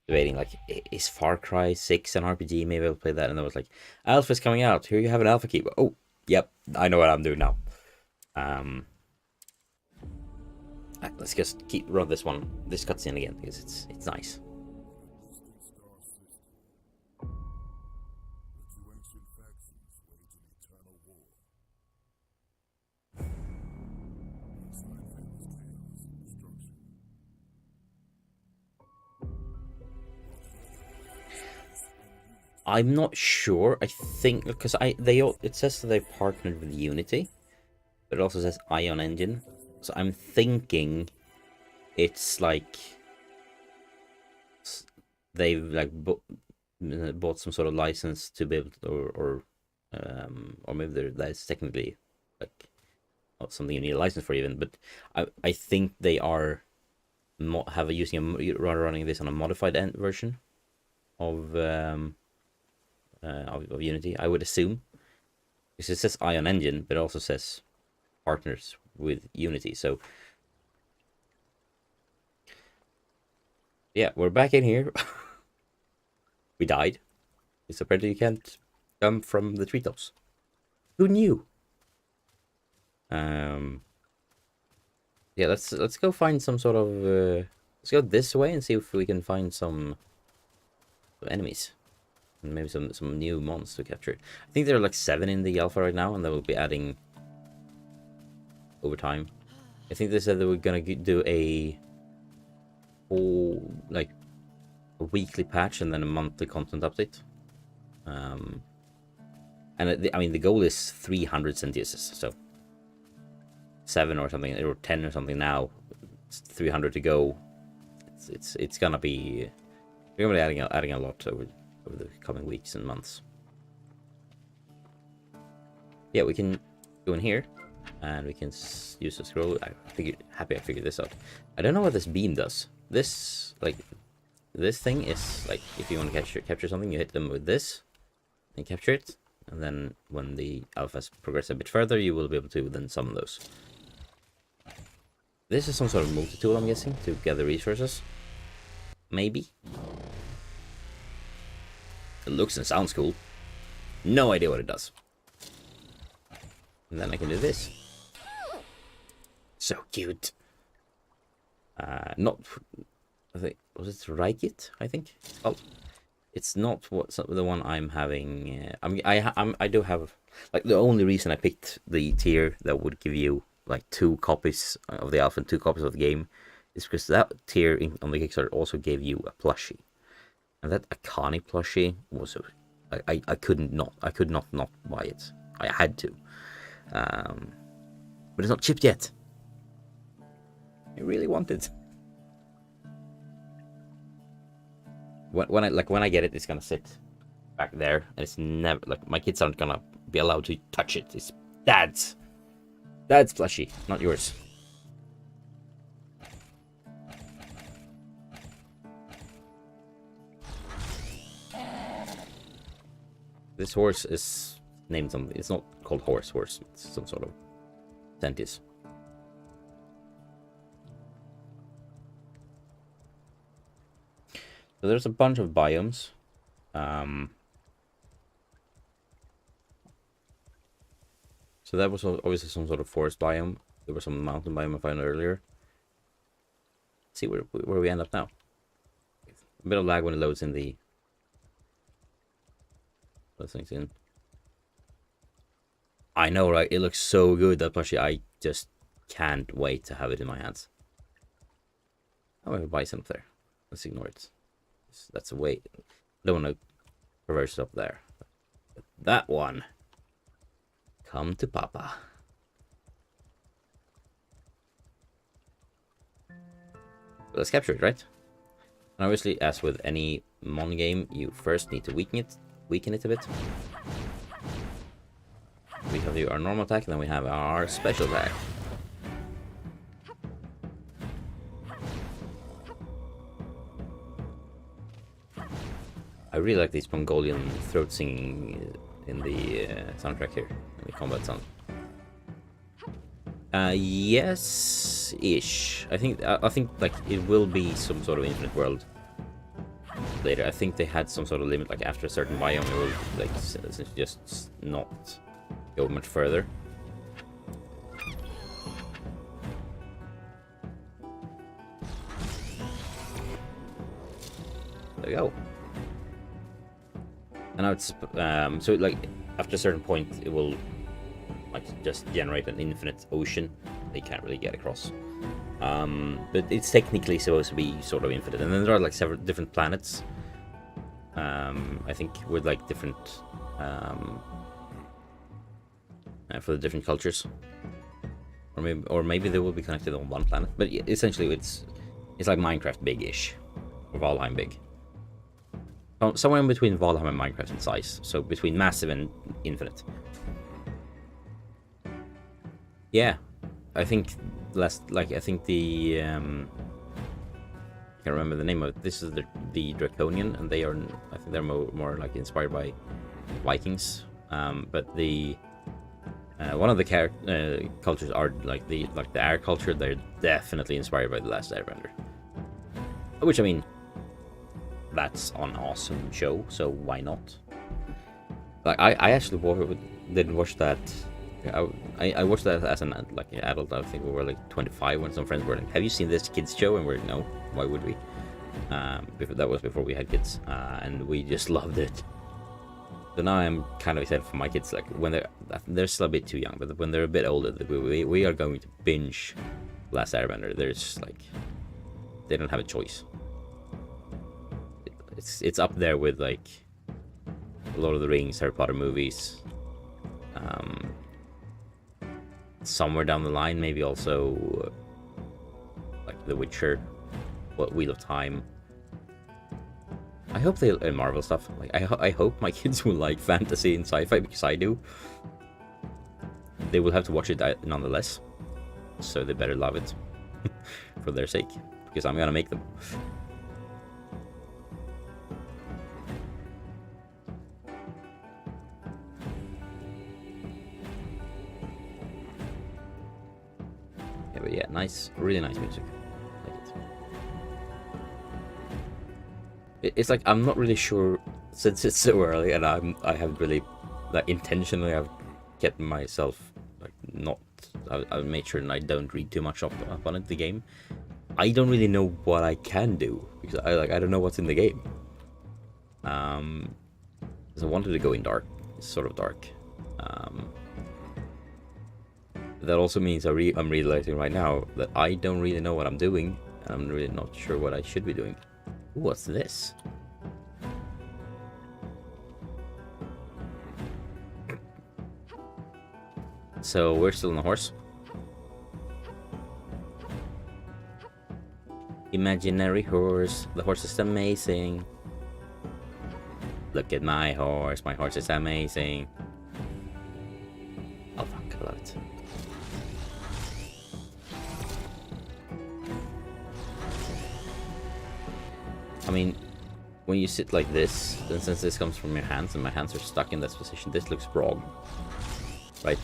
debating like, is Far Cry 6 an RPG? Maybe I'll play that, and I was like, Alpha's coming out. Here you have an alpha key. Oh, yep, I know what I'm doing now. Let's just run this cutscene again because it's nice. I'm not sure. I think because it says that they partnered with Unity, but it also says Ion Engine. So I'm thinking it's like they've like bought some sort of license to be able to, or maybe that's technically like not something you need a license for even. But I think they are running this on a modified version. of Unity, I would assume, because it says Ion Engine, but it also says partners with Unity. So yeah, we're back in here. We died. It's apparently you can't jump from the treetops. Who knew? Yeah, let's go find some sort of let's go this way and see if we can find some enemies. And maybe some new mons to capture. I think there are like 7 in the alpha right now, and they will be adding over time. I think they said they were gonna do a whole like a weekly patch and then a monthly content update. And I mean the goal is 300 Centiuses, so 7 or something, or 10 or something now. It's 300 to go. It's gonna be, we're gonna be adding a lot over the coming weeks and months. Yeah, we can go in here and we can use the scroll. Happy I figured this out. I don't know what this beam does. This thing is like, if you want to capture something, you hit them with this and capture it, and then when the alphas progress a bit further, you will be able to then summon those. This is some sort of multi-tool, I'm guessing, to gather resources. Maybe. It looks and sounds cool. No idea what it does. And then I can do this. So cute. Not, I think, was it Raikit? I think it's called. It's not the one I'm having. I do have, like, the only reason I picked the tier that would give you like 2 copies of the alpha and 2 copies of the game is because that tier on the Kickstarter also gave you a plushie, and that Akani plushie was I could not buy it. I had to, but it's not chipped yet. I really want it. When I get it, it's gonna sit back there, and it's never, like, my kids aren't gonna be allowed to touch it. It's Dad's plushie, not yours. This horse is named something. It's not called horse. It's some sort of Centis. So there's a bunch of biomes. So that was obviously some sort of forest biome. There was some mountain biome I found earlier. Let's see where we end up now. A bit of lag when it loads in the those things in. I know, right? It looks so good, that plushie. I just can't wait to have it in my hands. Oh, I have a bison up there. Let's ignore it. That's a way. I don't want to reverse it up there. But that one. Come to Papa. Let's capture it, right? And obviously, as with any Mon game, you first need to weaken it a bit. We have our normal attack, and then we have our special attack. I really like this Mongolian throat singing in the soundtrack here, in the combat sound. Yes-ish. I think like it will be some sort of infinite world later. I think they had some sort of limit, like after a certain biome, it will like just not go much further. There we go. And now it's so like after a certain point, it will like just generate an infinite ocean. They can't really get across. But it's technically supposed to be sort of infinite. And then there are like several different planets. I think with like different for the different cultures, or maybe they will be connected on one planet. But essentially, it's like Minecraft big-ish, or Valheim big. Somewhere in between Valheim and Minecraft in size. So between massive and infinite. Yeah, I think the can't remember the name of it. This is the Draconian, and they are, I think they're more like inspired by Vikings. But the one of the cultures are like the air culture. They're definitely inspired by the Last Airbender. Which, I mean, that's an awesome show, so why not? Like I actually didn't watch that. I watched that as an adult. I think we were like 25 when some friends were like, "Have you seen this kids show?" And we're like, "No, why would we?" That was before we had kids, and we just loved it. So now I'm kind of excited for my kids. Like when they're still a bit too young, but when they're a bit older, we are going to binge Last Airbender. There's like, they don't have a choice. It's up there with like Lord of the Rings, Harry Potter movies. Somewhere down the line, maybe also like The Witcher, Wheel of Time. I hope they Marvel stuff. Like I hope my kids will like fantasy and sci-fi because I do. They will have to watch it nonetheless, so they better love it for their sake, because I'm gonna make them. But yeah, nice, really nice music. Like it. It's like I'm not really sure, since it's so early, and I haven't really like intentionally I've kept myself like not. I've made sure that I don't read too much up on it. The game, I don't really know what I can do because I don't know what's in the game. So I wanted to go in dark, sort of dark. That also means I'm realizing right now that I don't really know what I'm doing, and I'm really not sure what I should be doing. Ooh, what's this? So we're still on the horse. Imaginary horse. The horse is amazing. Look at my horse. My horse is amazing. Oh fuck, I love it. I mean, when you sit like this, then since this comes from your hands and my hands are stuck in this position, this looks wrong, right?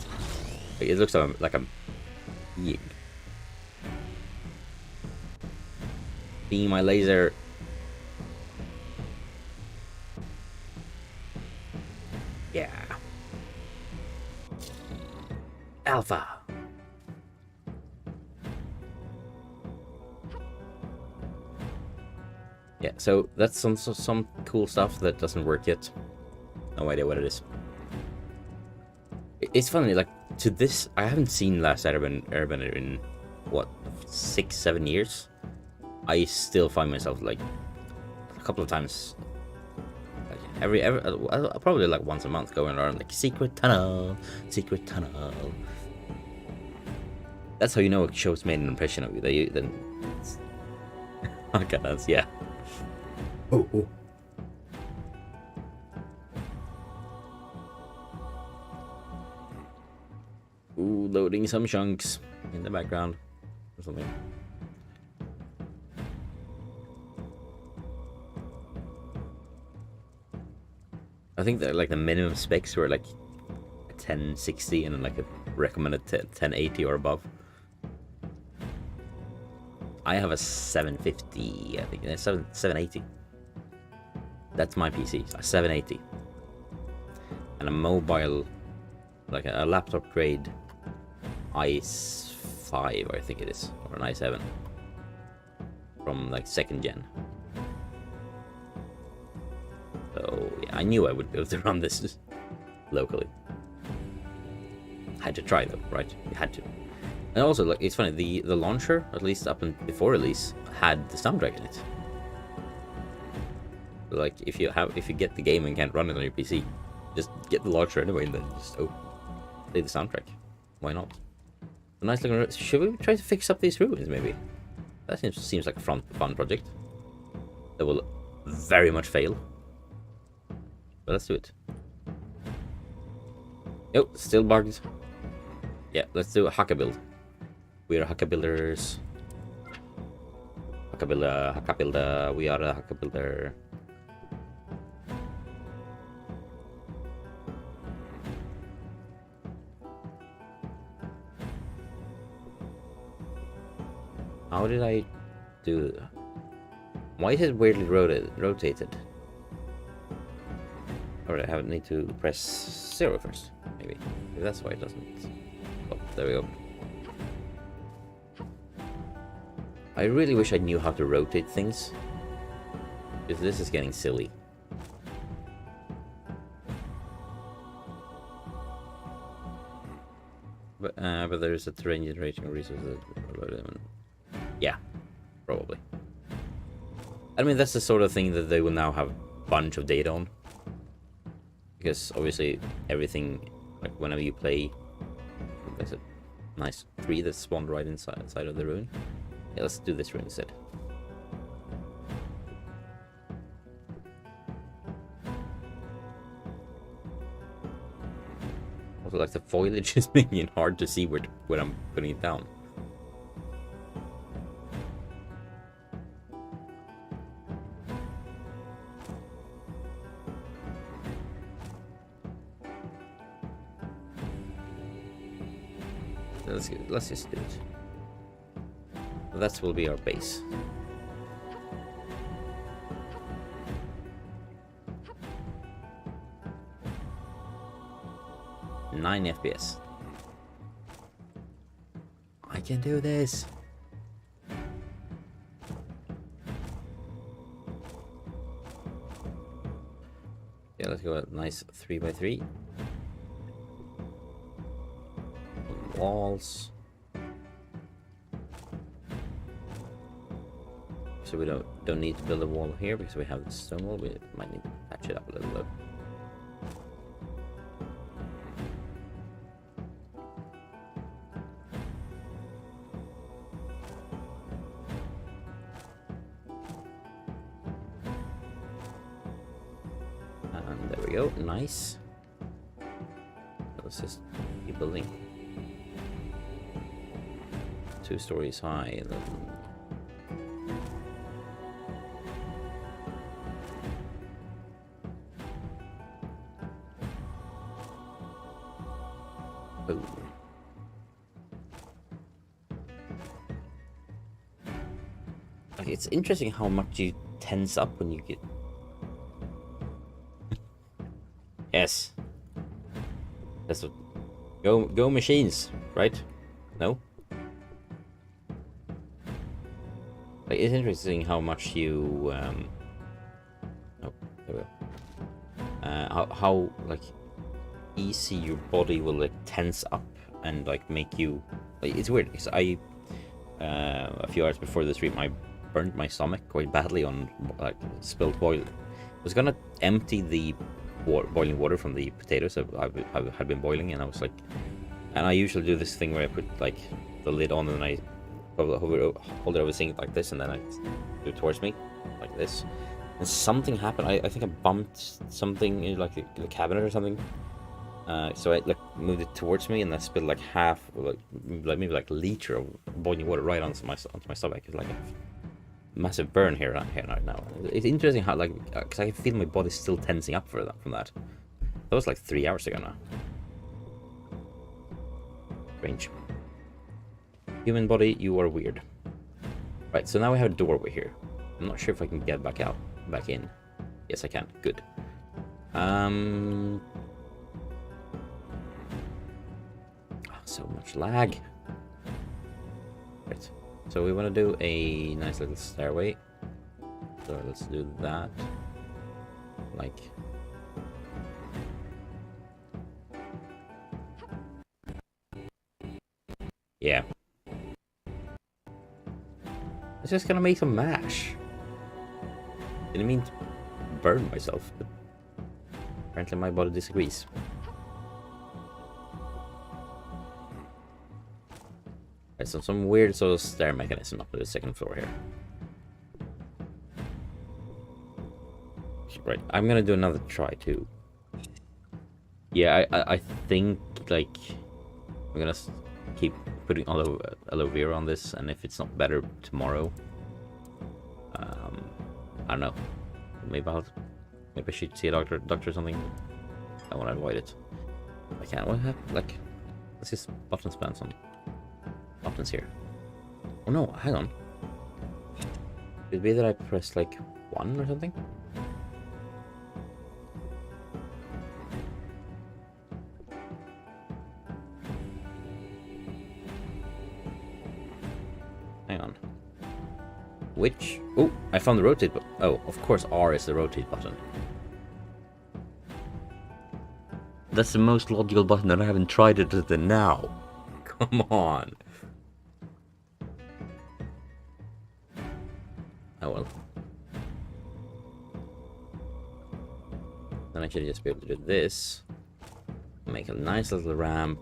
Like, it looks like I'm being my laser. Yeah. Alpha. Yeah, so that's some cool stuff that doesn't work yet. No idea what it is. It's funny, like, to this, I haven't seen Last Airbender in, what, 6-7 years? I still find myself, like, a couple of times, like, every probably like once a month, going around, like, secret tunnel. That's how you know a show's made an impression of you. Then... Okay, that's, yeah. Oh. Ooh, loading some chunks in the background or something. I think that like the minimum specs were like 1060 and then like a recommended 1080 or above. I have a 750, I think, 780. That's my PC, a 780. And a mobile, like a laptop grade i5, I think it is, or an i7. From like 2nd gen. So yeah, I knew I would be able to run this locally. Had to try though, right? You had to. And also, like, it's funny, the launcher, at least up and before release, had the soundtrack in it. So, like, if you get the game and can't run it on your PC, just get the launcher anyway and then just play the soundtrack. Why not? A nice looking. Should we try to fix up these ruins maybe? That seems like a fun project. That will very much fail. But let's do it. Yo, still bugged. Yeah, let's do a hacka build. We are hacka builders. hackabilda, we are a hackabilder. How did I do? Why is it weirdly rotated? Alright, I need to press 0 first, maybe. Maybe that's why it doesn't. Oh, there we go. I really wish I knew how to rotate things, because this is getting silly. But there is a terrain generating resources. Yeah, probably. I mean, that's the sort of thing that they will now have a bunch of data on. Because obviously everything, like whenever you play, there's a nice tree that spawned right inside of the ruin. Yeah, let's do this ruin instead. Also, like the foliage is making it hard to see where I'm putting it down. Let's just do it. That will be our base. Nine FPS. I can do this. Yeah, let's go a nice 3x3. Walls. So we don't need to build a wall here because we have the stone wall. We might need to patch it up a little bit. And there we go. Nice. Let's just keep building. 2 stories high. And then boom. Okay, it's interesting how much you tense up when you get. Yes. That's what. Go machines, right? No. It's interesting how much you oh, there we go. How like easy your body will like tense up and like make you like, it's weird because I a few hours before the stream I burned my stomach quite badly on like spilled boil. I was gonna empty the boiling water from the potatoes I had been boiling, and I was like, and I usually do this thing where I put like the lid on and I hold it over the sink like this, and then I do it towards me like this, and something happened. I think I bumped something in like the cabinet or something, so I like moved it towards me, and I spilled like half, like maybe like a liter of boiling water right onto my stomach. It's like a massive burn here right now. It's interesting how like because I can feel my body still tensing up for that from that. That was like 3 hours ago now. Strange. Human body, you are weird. Right, so now we have a doorway here. I'm not sure if I can get back in. Yes, I can. Good. So much lag. Right. So we want to do a nice little stairway. So let's do that. Like. Yeah. I was just gonna make some mash. Didn't mean to burn myself, but apparently my body disagrees. Right, so some weird sort of stair mechanism up to the second floor here. Right, I'm gonna do another try too. Yeah, I think like I'm gonna keep putting aloe vera on this, and if it's not better tomorrow, I don't know. Maybe maybe I should see a doctor or something. I want to avoid it. I can't. What happened? Like, let's just button spam some buttons here. Oh no, hang on. Could it be that I pressed like 1 or something? Hang on. Which? Oh, I found the rotate button. Oh, of course R is the rotate button. That's the most logical button that I haven't tried it until now. Come on. Oh well. Then I should just be able to do this. Make a nice little ramp.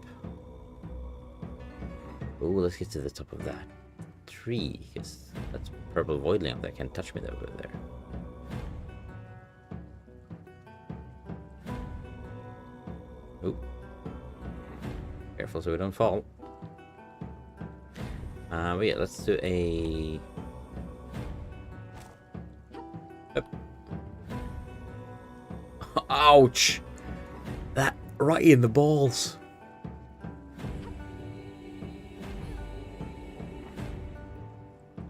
Oh, let's get to the top of that tree, because that's purple void lamp that can touch me over there. Oh, careful so we don't fall. But yeah, let's do a. Ouch! That right in the balls.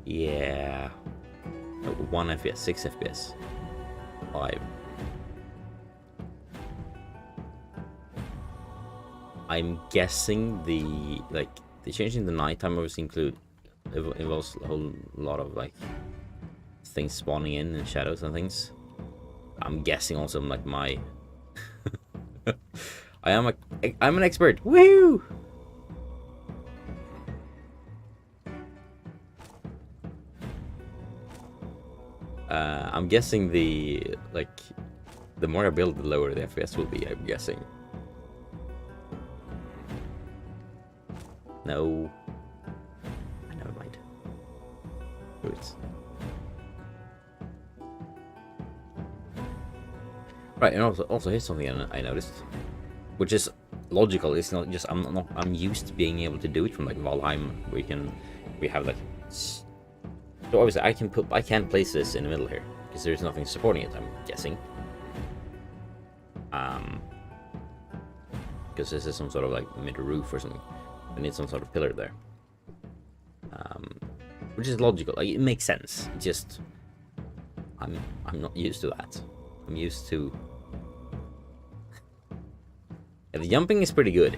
Yeah. 1 FPS, 6 FPS, 5. I'm guessing the changing the nighttime obviously involves a whole lot of like things spawning in and shadows and things. I'm guessing also like my I'm an expert. Woohoo! I'm guessing the more I build, the lower the FPS will be. I'm guessing. No. Never mind. Oops. Right, and also here's something I noticed, which is logical. It's not just I'm used to being able to do it from like Valheim, where we have like. So obviously I can't place this in the middle here because there's nothing supporting it. I'm guessing. Because this is some sort of like mid roof or something. I need some sort of pillar there. Which is logical. Like, it makes sense. It's just I'm not used to that. I'm used to. Yeah, the jumping is pretty good.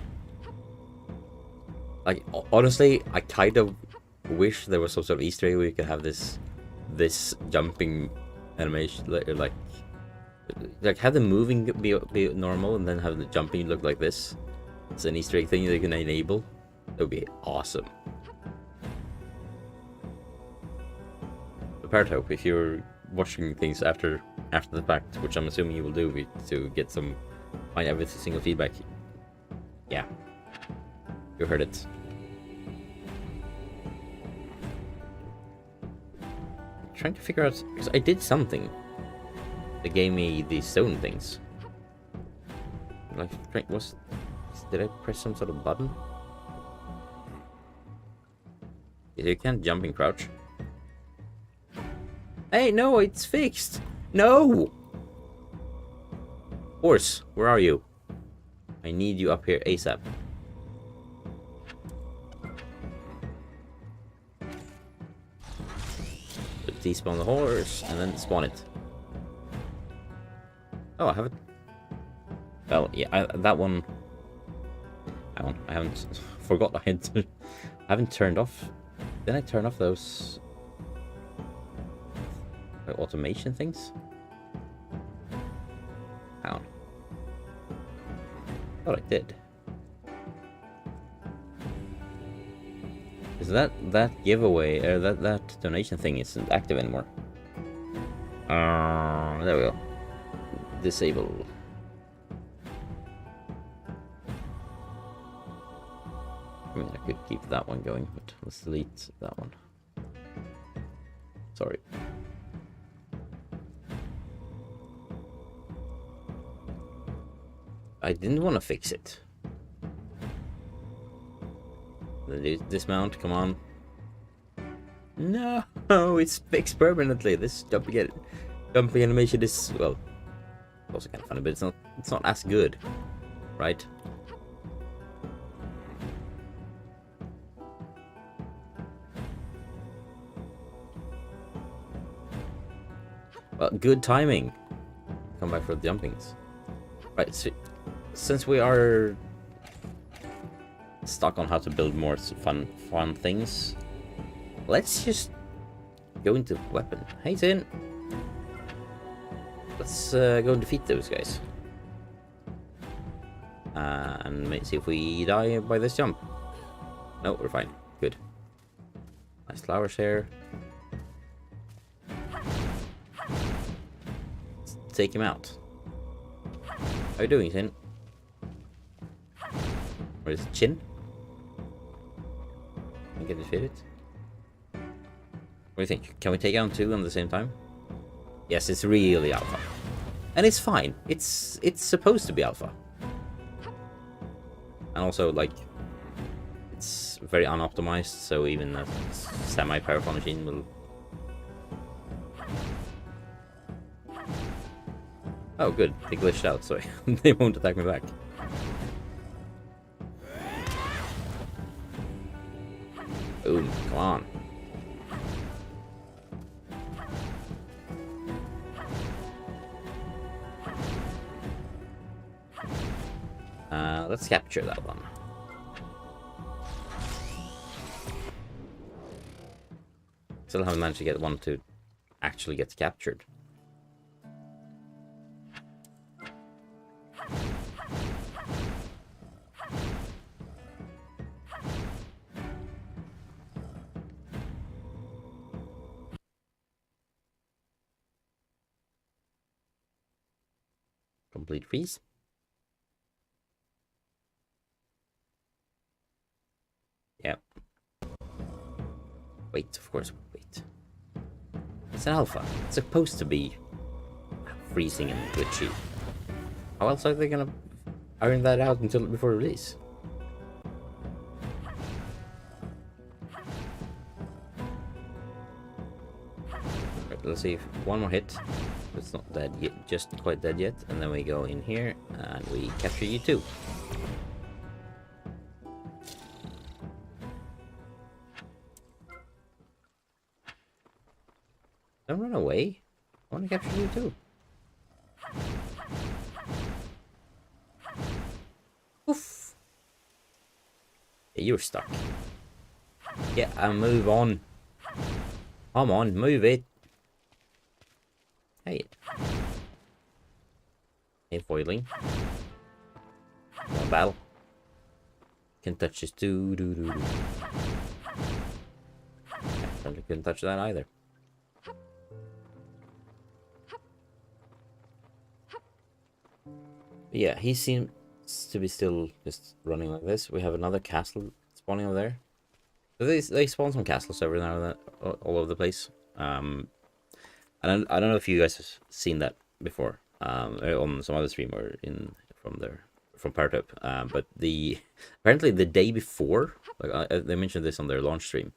Like honestly, I kind of wish there was some sort of Easter egg where you could have this jumping animation, like have the moving be normal and then have the jumping look like this. It's an Easter egg thing that you can enable. That would be awesome. Apart hope if you're watching things after the fact, which I'm assuming you will do to get some find every single feedback. Yeah, you heard it. I'm trying to figure out because I did something that gave me these stone things. Like, did I press some sort of button? You can't jump and crouch. Hey, no, it's fixed. No! Horse, where are you? I need you up here ASAP. Despawn the horse and then spawn it. Oh, I haven't. Well, yeah, that one. I haven't forgot. I haven't turned off. Did I turn off those automation things? Hang on. Thought I did. Is that giveaway or that donation thing isn't active anymore? There we go. Disable. I mean, I could keep that one going, but let's delete that one. Sorry. I didn't want to fix it. Dismount, come on. No. Oh, it's fixed permanently. This jumping animation is, well, also kind of funny, but it's not as good, right? Well, good timing. Come back for the jumpings. Right, so since we are stuck on how to build more fun things, let's just go into weapon. Hey, Sin. Let's go and defeat those guys. And see if we die by this jump. No, we're fine. Good. Nice flowers here. Let's take him out. How are you doing, Sin? Where's his chin? Can get defeated? What do you think? Can we take out 2 at the same time? Yes, it's really alpha. And it's fine. It's supposed to be alpha. And also, like, it's very unoptimized, so even a semi-powerful machine will... Oh, good. They glitched out, so they won't attack me back. Boom, come on. Let's capture that one. Still haven't managed to get one to actually get captured. Complete freeze. Yep. Wait, of course, wait. It's an alpha. It's supposed to be freezing and glitchy. How else are they gonna iron that out until before release? Right, let's see if one more hit. It's not dead yet, just quite dead yet, and then we go in here and we capture you too. Don't run away. I want to capture you too. Oof. Yeah, you're stuck. Yeah, move on. Come on, move it. Hey. Hey, foiling. One battle. Can touch this too. Apparently couldn't touch that either. But yeah, he seems to be still just running like this. We have another castle spawning over there. So they spawn some castles every now and then, all over the place. I don't know if you guys have seen that before, on some other stream or from Partop. But apparently the day before, like they mentioned this on their launch stream,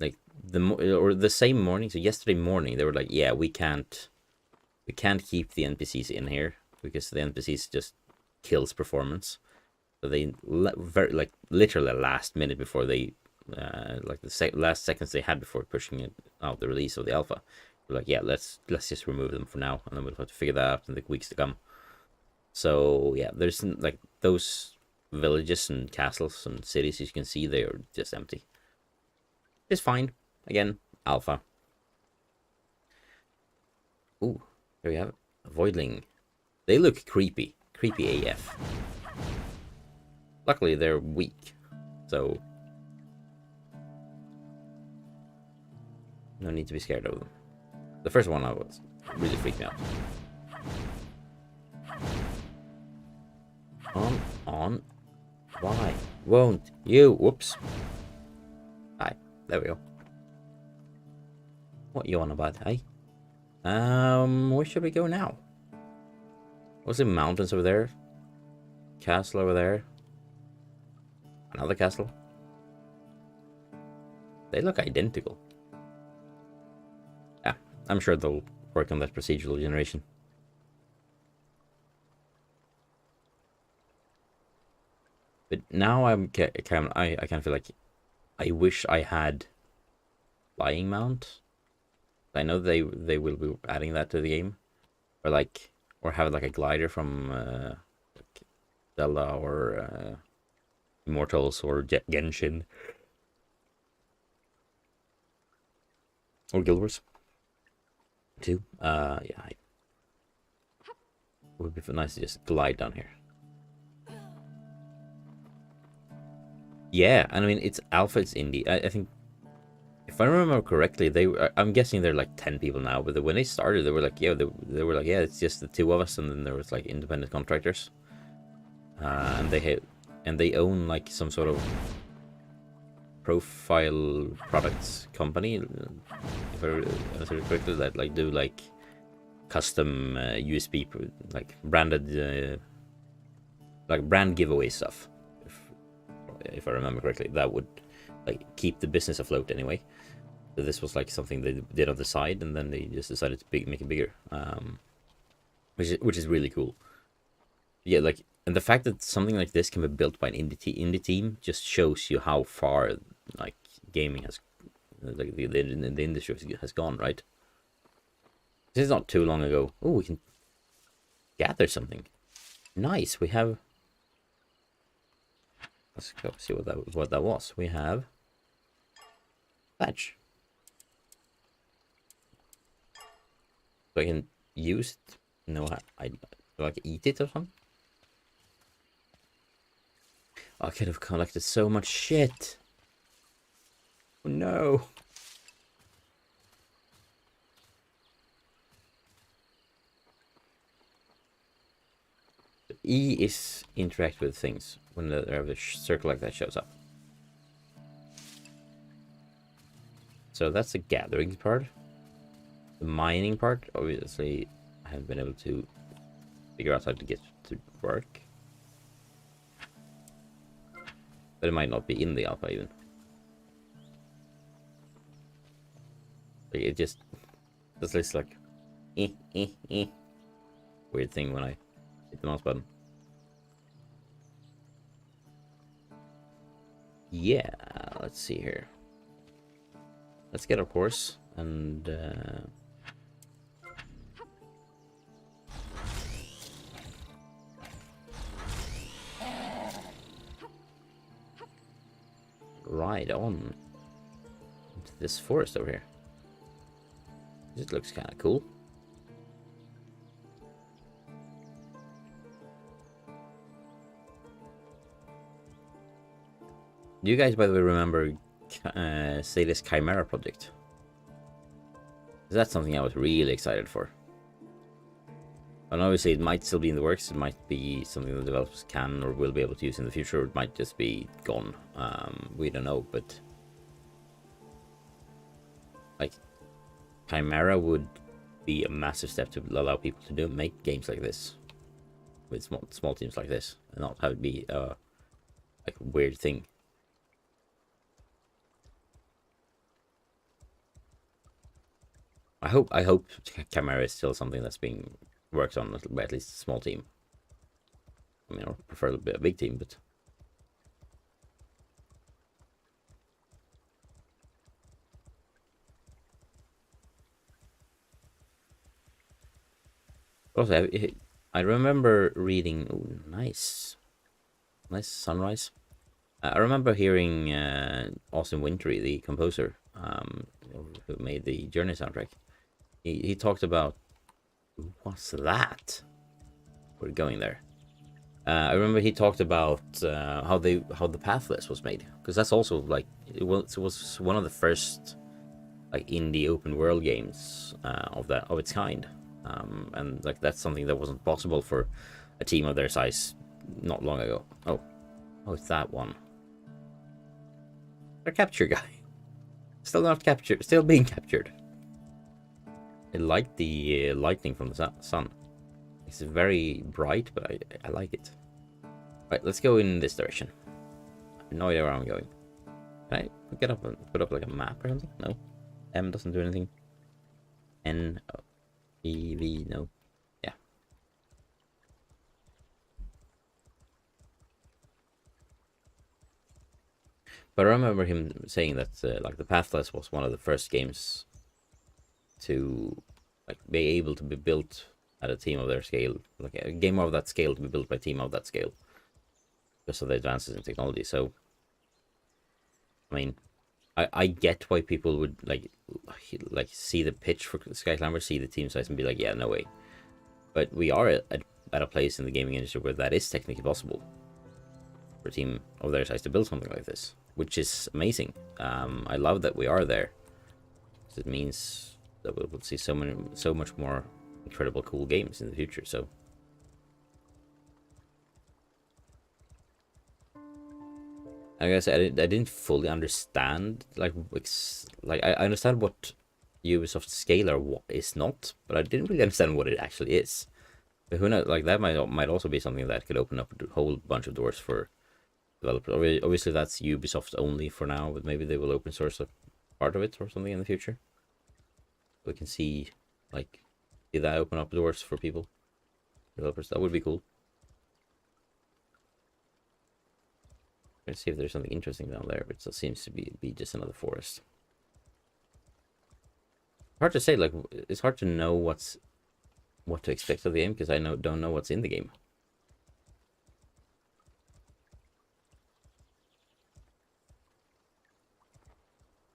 like the same morning. So yesterday morning, they were like, "Yeah, we can't keep the NPCs in here because the NPCs just kills performance." So they literally last minute before they like the last seconds they had before pushing it out the release of the alpha. We're like, yeah, let's just remove them for now, and then we'll have to figure that out in the weeks to come. So yeah, there's like those villages and castles and cities, as you can see, they are just empty. It's fine. Again, alpha. Ooh, there we have it. A voidling. They look creepy. Creepy AF. Luckily, they're weak, so no need to be scared of them. The first one I was really freaked me out. On. Why won't you? Whoops. Hi. There we go. What you on about, hey? Where should we go now? What's the mountains over there? Castle over there. Another castle. They look identical. I'm sure they'll work on that procedural generation. But now I kind of feel like I wish I had flying mount. I know they will be adding that to the game, or have like a glider from like Zelda or Immortals or Genshin or Guild Wars too. Yeah, it would be nice to just glide down here. Yeah, and I mean it's alpha, it's indie. I think if I remember correctly, I'm guessing they're like 10 people now, but when they started, they were like, yeah, they were like, yeah, it's just the two of us, and then there was like independent contractors, and they own like some sort of profile products company, if I understood it correctly, that like do like custom USB like branded like brand giveaway stuff. If I remember correctly, that would like keep the business afloat anyway. So this was like something they did on the side, and then they just decided to make it bigger, which is really cool. Yeah, like, and the fact that something like this can be built by an indie team just shows you how far like gaming has, like the industry has gone, right? This is not too long ago. Oh, we can gather something. Nice. We have. Let's go see what that was. We have thatch. So I can use it. No, I like eat it or something. I could have collected so much shit. Oh no. E is interact with things when the circle like that shows up. So that's the gathering part. The mining part, obviously, I haven't been able to figure out how to get to work. But it might not be in the alpha even. Like, it just this like weird thing when I hit the mouse button. Yeah, let's see here. Let's get a horse and ride on into this forest over here. This looks kind of cool. Do you guys, by the way, remember Sadie's Chimera project? That's something I was really excited for. And obviously it might still be in the works. It might be something the developers can or will be able to use in the future. It might just be gone. We don't know, but like Chimera would be a massive step to allow people to make games like this with small teams like this, and not have it be like a weird thing. I hope Chimera is still something that's being worked on by at least a small team. I mean, I prefer a big team, but also I remember reading. Oh, nice sunrise. I remember hearing Austin Wintory, the composer, who made the Journey soundtrack. He talked about, what's that? We're going there. I remember he talked about how the Pathless was made, because that's also like it was one of the first like indie open world games of its kind, and like that's something that wasn't possible for a team of their size not long ago. Oh, it's that one. Their capture guy, still not captured, still being captured. I like the lightning from the sun. It's very bright, but I like it. Right, let's go in this direction. I have no idea where I'm going. Can I get up and put up like a map or something? No. M doesn't do anything. N-E-V, no. Yeah. But I remember him saying that like the Pathless was one of the first games to like be able to be built at a team of their scale, like a game of that scale to be built by a team of that scale, because of the advances in technology. So, I mean, I get why people would like see the pitch for Skyclimber, see the team size, and be like, yeah, no way. But we are at a place in the gaming industry where that is technically possible for a team of their size to build something like this, which is amazing. I love that we are there. It means that we'll see so much more incredible, cool games in the future. So, I guess I didn't fully understand I understand what Ubisoft Scalar is not, but I didn't really understand what it actually is. But who knows? Like that might also be something that could open up a whole bunch of doors for developers. Obviously, that's Ubisoft only for now, but maybe they will open source a part of it or something in the future. We can see like did that open up doors for people, developers? That would be cool. Let's see if there's something interesting down there, but it seems to be just another forest. Hard to say. Like it's hard to know what to expect of the game because I don't know what's in the game.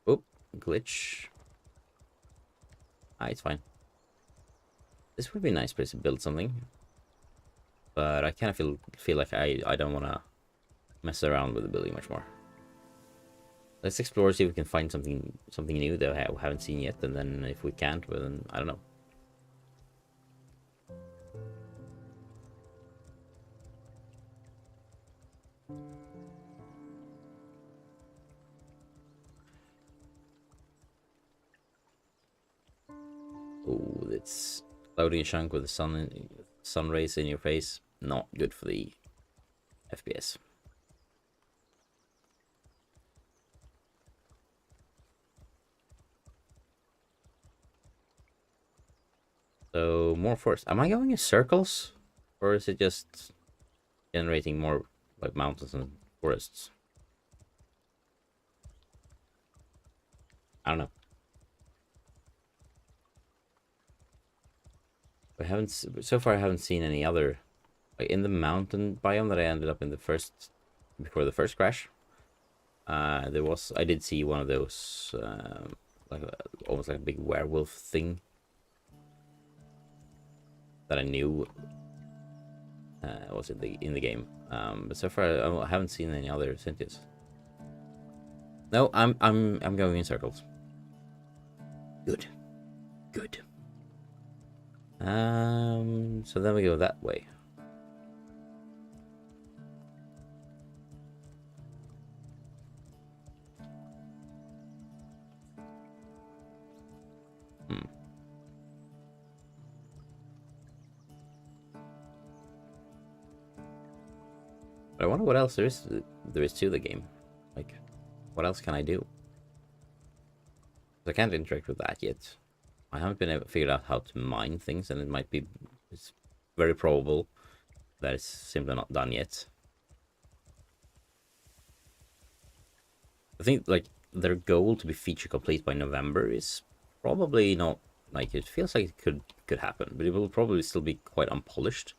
Oh, glitch. Ah, it's fine. This would be a nice place to build something, but I kind of feel like I don't want to mess around with the building much more. Let's explore, see if we can find something new that we haven't seen yet, and then if we can't, well, then I don't know. Oh, it's loading a chunk with the sun rays in your face. Not good for the FPS. So more forest. Am I going in circles, or is it just generating more like mountains and forests? I don't know. I haven't so far. I haven't seen any other like in the mountain biome that I ended up in before the first crash. I did see one of those like almost like a big werewolf thing that I knew was in the game. But so far I haven't seen any other Cynthias. No, I'm going in circles. Good. So then we go that way. But I wonder what else there is to the game. Like, what else can I do? I can't interact with that yet. I haven't been able to figure out how to mine things, and it's very probable that it's simply not done yet. I think like their goal to be feature complete by November is probably not like it feels like it could happen, but it will probably still be quite unpolished.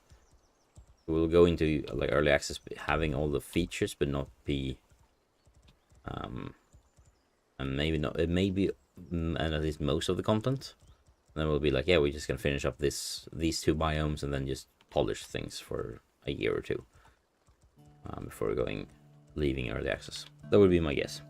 We'll go into like early access having all the features but not be and maybe not it may be and at least most of the content, and then we'll be like, yeah, we're just gonna finish up these two biomes and then just polish things for a year or two before leaving early access. That would be my guess.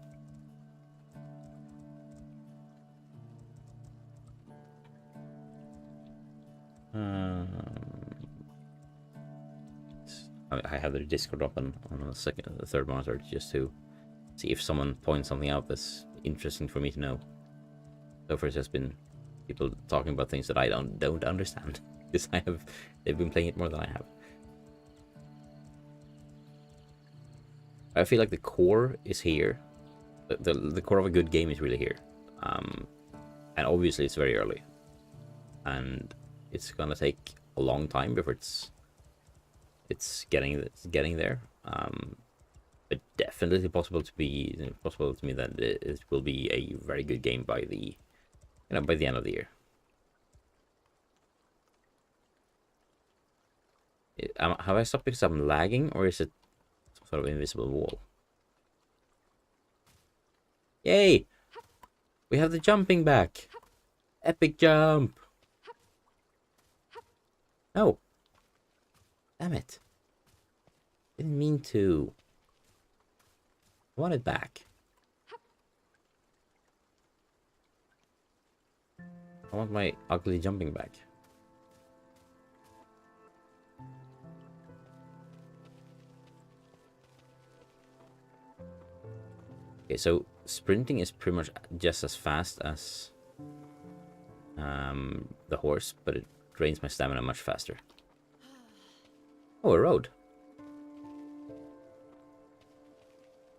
I have their Discord open on the third monitor just to see if someone points something out that's interesting for me to know. So far, it's just been people talking about things that I don't understand because they've been playing it more than I have. I feel like the core is here. The core of a good game is really here, and obviously it's very early. and it's gonna take a long time before it's getting there. But definitely possible to me that it will be a very good game by the by the end of the year. Have I stopped because I'm lagging, or is it some sort of invisible wall? Yay! We have the jumping back. Epic jump. No. Damn it. Didn't mean to. I want it back. I want my ugly jumping back. Okay, so sprinting is pretty much just as fast as the horse, but it drains my stamina much faster. Oh, a road.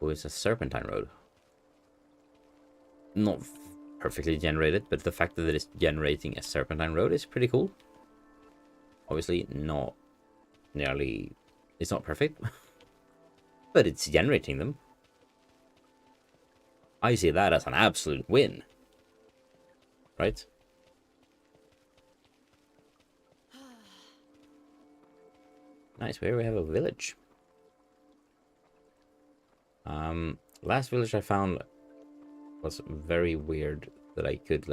Oh, it's a serpentine road. Not perfectly generated, but the fact that it is generating a serpentine road is pretty cool. Obviously, not nearly... It's not perfect, but it's generating them. I see that as an absolute win. Right? Nice, here we have a village. Last village I found was very weird, that I could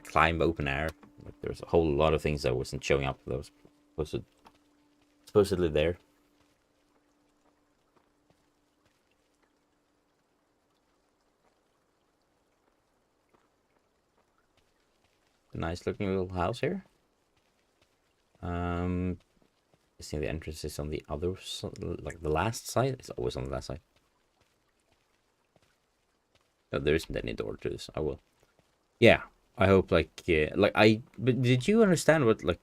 climb open air. Like, there's a whole lot of things that wasn't showing up that was supposedly there. A nice looking little house here. I think the entrance is on the other side, like the last side. It's always on the last side. No, there isn't any door to this. I will. Yeah, I hope but did you understand what like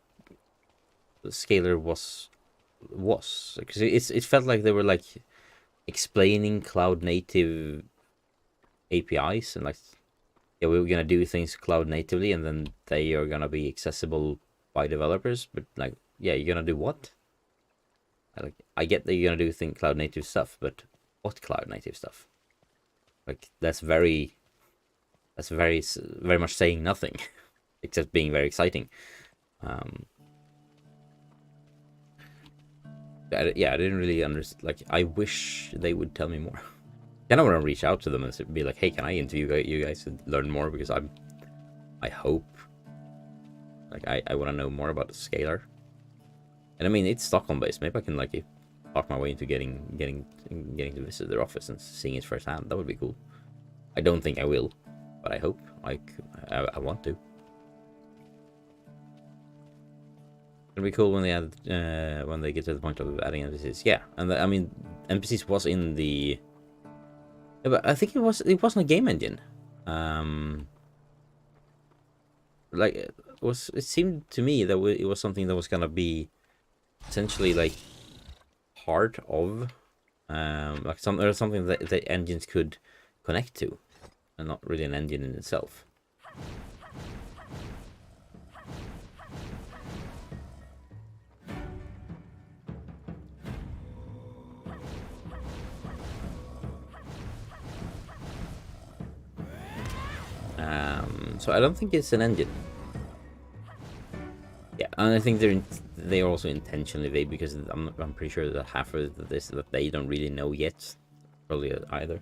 the scalar was? Because it felt like they were like explaining cloud native APIs, and like, yeah, we were gonna do things cloud natively, and then they are gonna be accessible by developers. But like, yeah, you're gonna do what? I get that you're gonna do cloud native stuff, but what cloud native stuff? Like, that's very much saying nothing, except being very exciting. Yeah, I didn't really understand. Like, I wish they would tell me more. Kind of want to reach out to them and be like, hey, can I interview you guys and learn more? Because I hope, like, I want to know more about the scalar. And I mean, it's Stockholm based. Maybe I can like talk my way into getting to visit their office and seeing it firsthand. That would be cool. I don't think I will, but I hope. I want to. It'll be cool when they add when they get to the point of adding NPCs. Yeah, and I mean, NPCs was in the. Yeah, but I think it wasn't a game engine. Like it seemed to me that it was something that was gonna be essentially like part of like something that the engines could connect to, and not really an engine in itself. So I don't think it's an engine. Yeah, and I think they're also intentionally vague, because I'm pretty sure that half of this that they don't really know yet, probably either.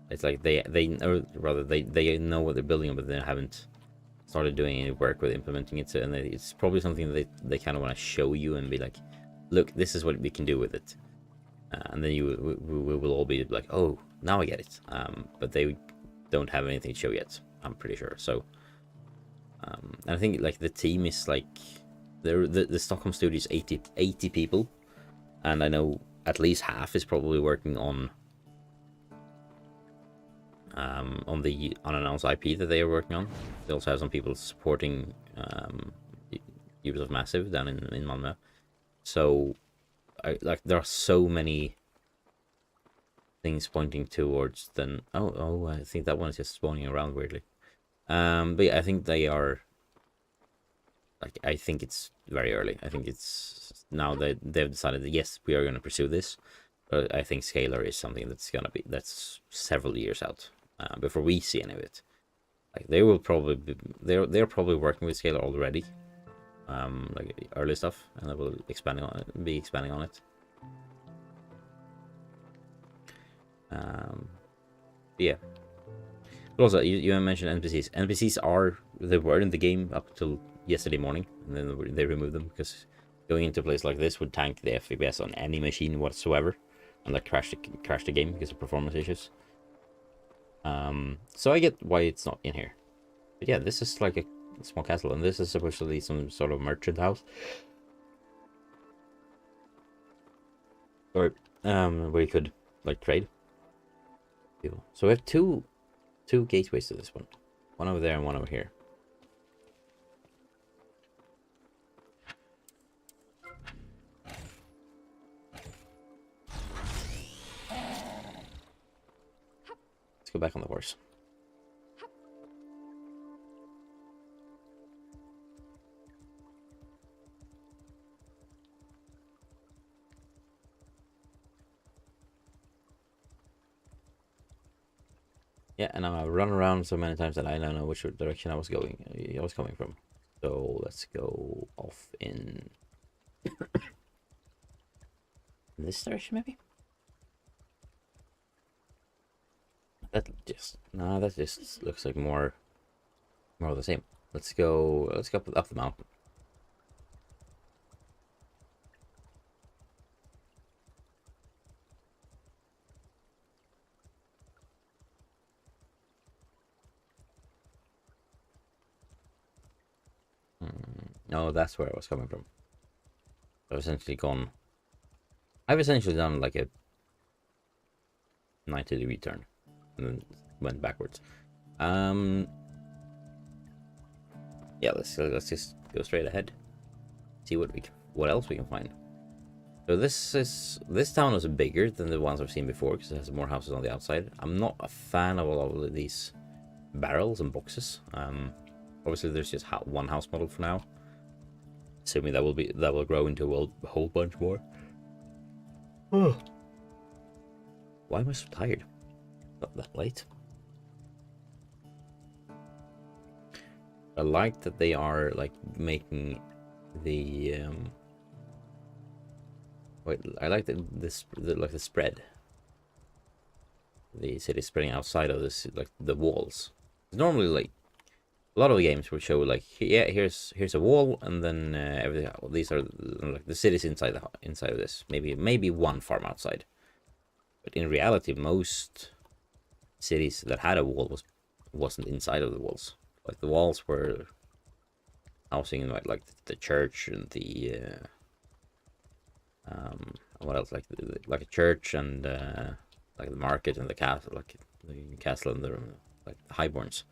It's like they know what they're building, but they haven't started doing any work with implementing it. So, and it's probably something that they kind of want to show you and be like, look, this is what we can do with it, and then we will all be like, oh, now I get it. But they don't have anything to show yet, I'm pretty sure. So, and I think like the team is like, the Stockholm studio is 80 people, and I know at least half is probably working on the unannounced IP that they are working on. They also have some people supporting Ubisoft Massive down in Malmö. So, there are so many things pointing towards then. Oh, I think that one is just spawning around weirdly. But yeah, I think they are like I think it's very early. I think it's now that they've decided that yes, we are going to pursue this. But I think Scalar is something that's several years out before we see any of it. Like they will probably they're probably working with Scalar already, like early stuff, and they will be expanding on it. Yeah. But also, you mentioned NPCs. NPCs they were in the game up until yesterday morning, and then they removed them because going into a place like this would tank the FPS on any machine whatsoever, and like crash the game because of performance issues. So I get why it's not in here. But yeah, this is like a small castle, and this is supposedly some sort of merchant house. Or where you could like trade. So we have two gateways to this one. One over there and one over here. Let's go back on the horse. Yeah, and I've run around so many times that I don't know which direction I was coming from. So let's go off in this direction, maybe. That just looks like more of the same. Let's go up the mountain. No, that's where I was coming from. I've essentially done like a 90-degree turn and then went backwards. Yeah, let's just go straight ahead. See what else we can find. So this town is bigger than the ones I've seen before because it has more houses on the outside. I'm not a fan of all of these barrels and boxes. Obviously there's just one house model for now. Assuming that will grow into a whole bunch more. Why am I so tired? Not that late. I like that they are like making the I like the spread. The city spreading outside of this, like the walls. Normally, like a lot of games will show like, yeah, here's a wall, and then everything. These are like the cities inside of this. Maybe one farm outside. But in reality, most cities that had a wall wasn't inside of the walls. Like the walls were housing like the church and the what else, like a church and like the market and the castle, like the castle and the like the highborns.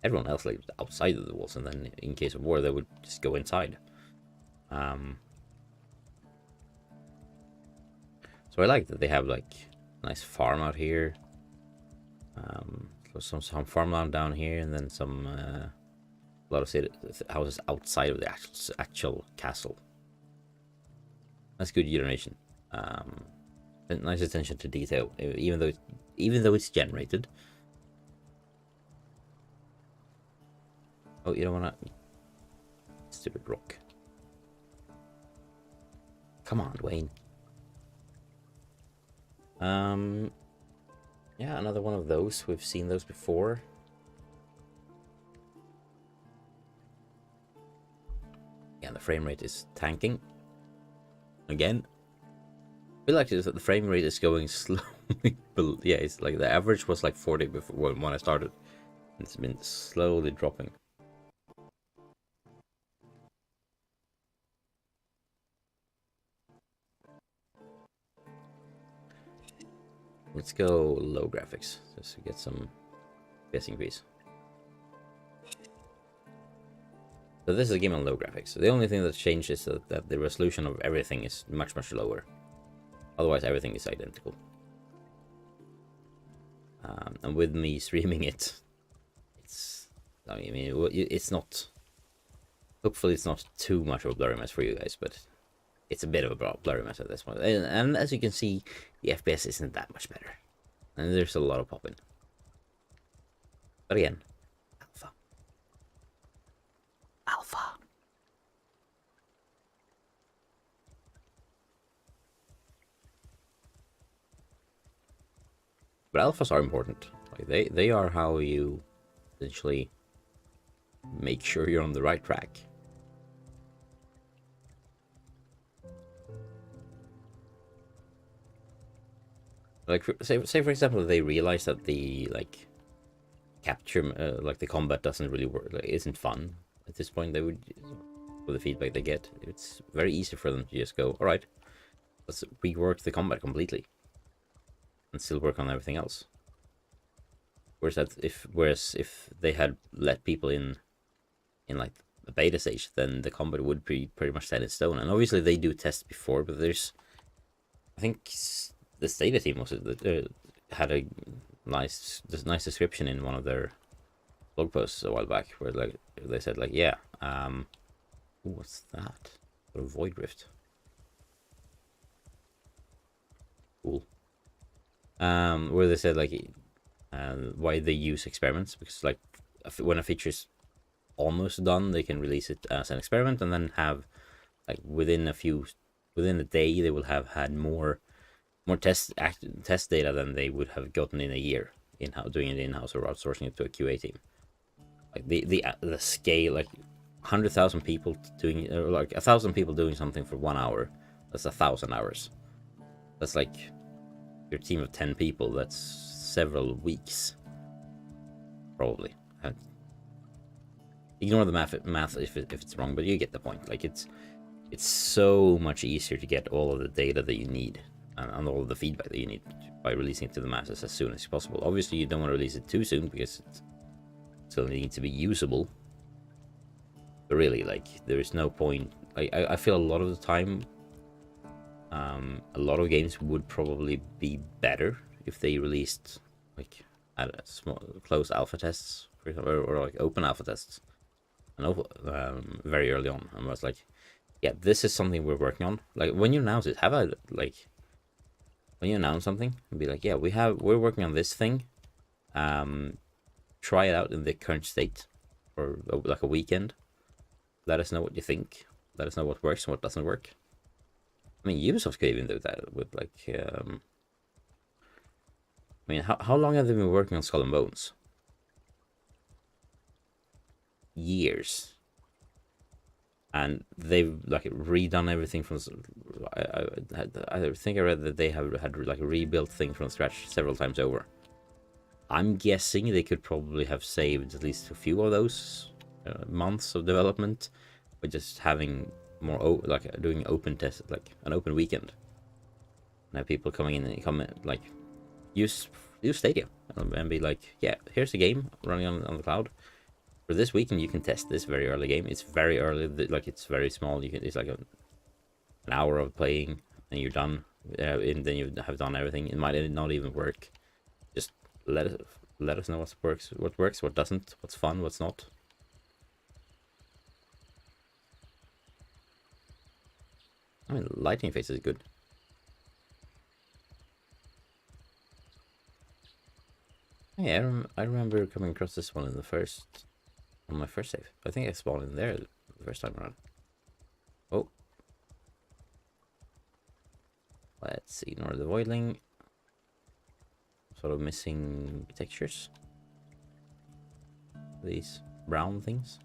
Everyone else lived outside of the walls, and then in case of war they would just go inside. So I like that they have like a nice farm out here. So some farmland down here, and then some a lot of houses outside of the actual castle. That's good generation. And nice attention to detail, even though it's generated. Oh, you don't wanna... Stupid rock. Come on, Dwayne. Yeah, another one of those. We've seen those before. Yeah, the frame rate is tanking. Again. I feel like the frame rate is going slowly. Yeah, it's like the average was like 40 before when I started. It's been slowly dropping. Let's go low graphics just to get some FPS increase. So this is a game on low graphics. The only thing that's changed is that the resolution of everything is much lower. Otherwise, everything is identical. And with me streaming it, it's not Hopefully it's not too much of a blurry mess for you guys, but it's a bit of a blurry mess at this point. And as you can see, the FPS isn't that much better. And there's a lot of popping. But again, alpha. Alpha. But alphas are important. Like they are how you essentially make sure you're on the right track. Like say for example, they realize that the like capture like the combat doesn't really work, like isn't fun at this point. They would, with the feedback they get, it's very easy for them to just go, all right, let's rework the combat completely and still work on everything else. Whereas if they had let people in like the beta stage, then the combat would be pretty much set in stone. And obviously they do test before, but there's, I think the Stadia team was had a nice description in one of their blog posts a while back, where like they said like, yeah, ooh, what's that? A void rift. Cool. Where they said like why they use experiments, because like when a feature's almost done, they can release it as an experiment, and then have like within a day they will have had more test data than they would have gotten in a year doing it in-house or outsourcing it to a QA team. Like the scale, like 100,000 people doing, or like 1,000 people doing something for 1 hour, that's 1,000 hours. That's like your team of 10 people, that's several weeks probably. Ignore the math if it's wrong, but you get the point. Like it's so much easier to get all of the data that you need and all of the feedback that you need by releasing it to the masses as soon as possible. Obviously you don't want to release it too soon, because it still needs to be usable. But really, like, there is no point. I feel a lot of the time a lot of games would probably be better if they released like at a small closed alpha tests, for example, or like open alpha tests, and very early on, and was like, yeah, this is something we're working on. Like when you announce it, when you announce something, and be like, yeah, we're working on this thing. Try it out in the current state for like a weekend. Let us know what you think. Let us know what works and what doesn't work. I mean, Ubisoft could even do that with like. I mean, how long have they been working on Skull and Bones? Years. And they've like redone everything from. I think I read that they have had like rebuilt things from scratch several times over. I'm guessing they could probably have saved at least a few of those months of development by just having more like doing open tests, like an open weekend, and have people coming in and like use Stadia and be like, yeah, here's the game running on the cloud. For this weekend, you can test this very early game. It's very early, like it's very small. It's like an hour of playing, and you're done. And then you have done everything. It might not even work. Just let us know what works, what doesn't, what's fun, what's not. I mean, lighting face is good. Yeah, I remember coming across this one on my first save. I think I spawned in there the first time around. Oh. Let's ignore the voidling. Sort of missing textures. These brown things.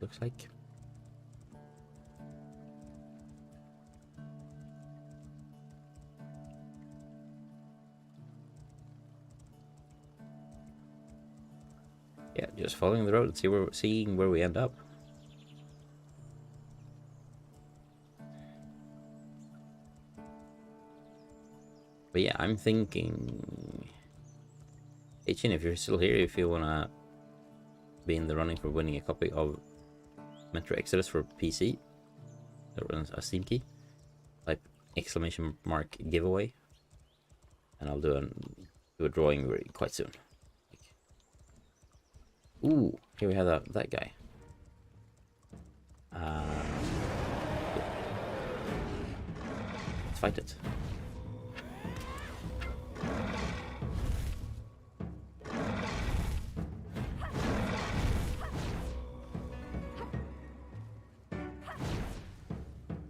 Looks like. Yeah, just following the road, seeing where we end up. But yeah, I'm thinking, hey Chin, if you're still here, if you wanna be in the running for winning a copy of Metro Exodus for PC, a Steam key, type !! giveaway, and I'll do a drawing quite soon. Ooh, here we have that guy. Let's fight it.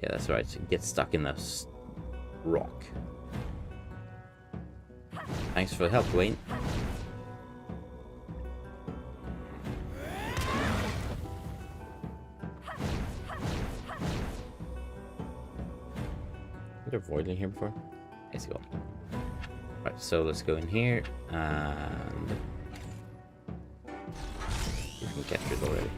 Yeah, that's right. Get stuck in this rock. Thanks for the help, Dwayne. Was there void in here before? Yes, go. Right, so let's go in here and you can capture it already.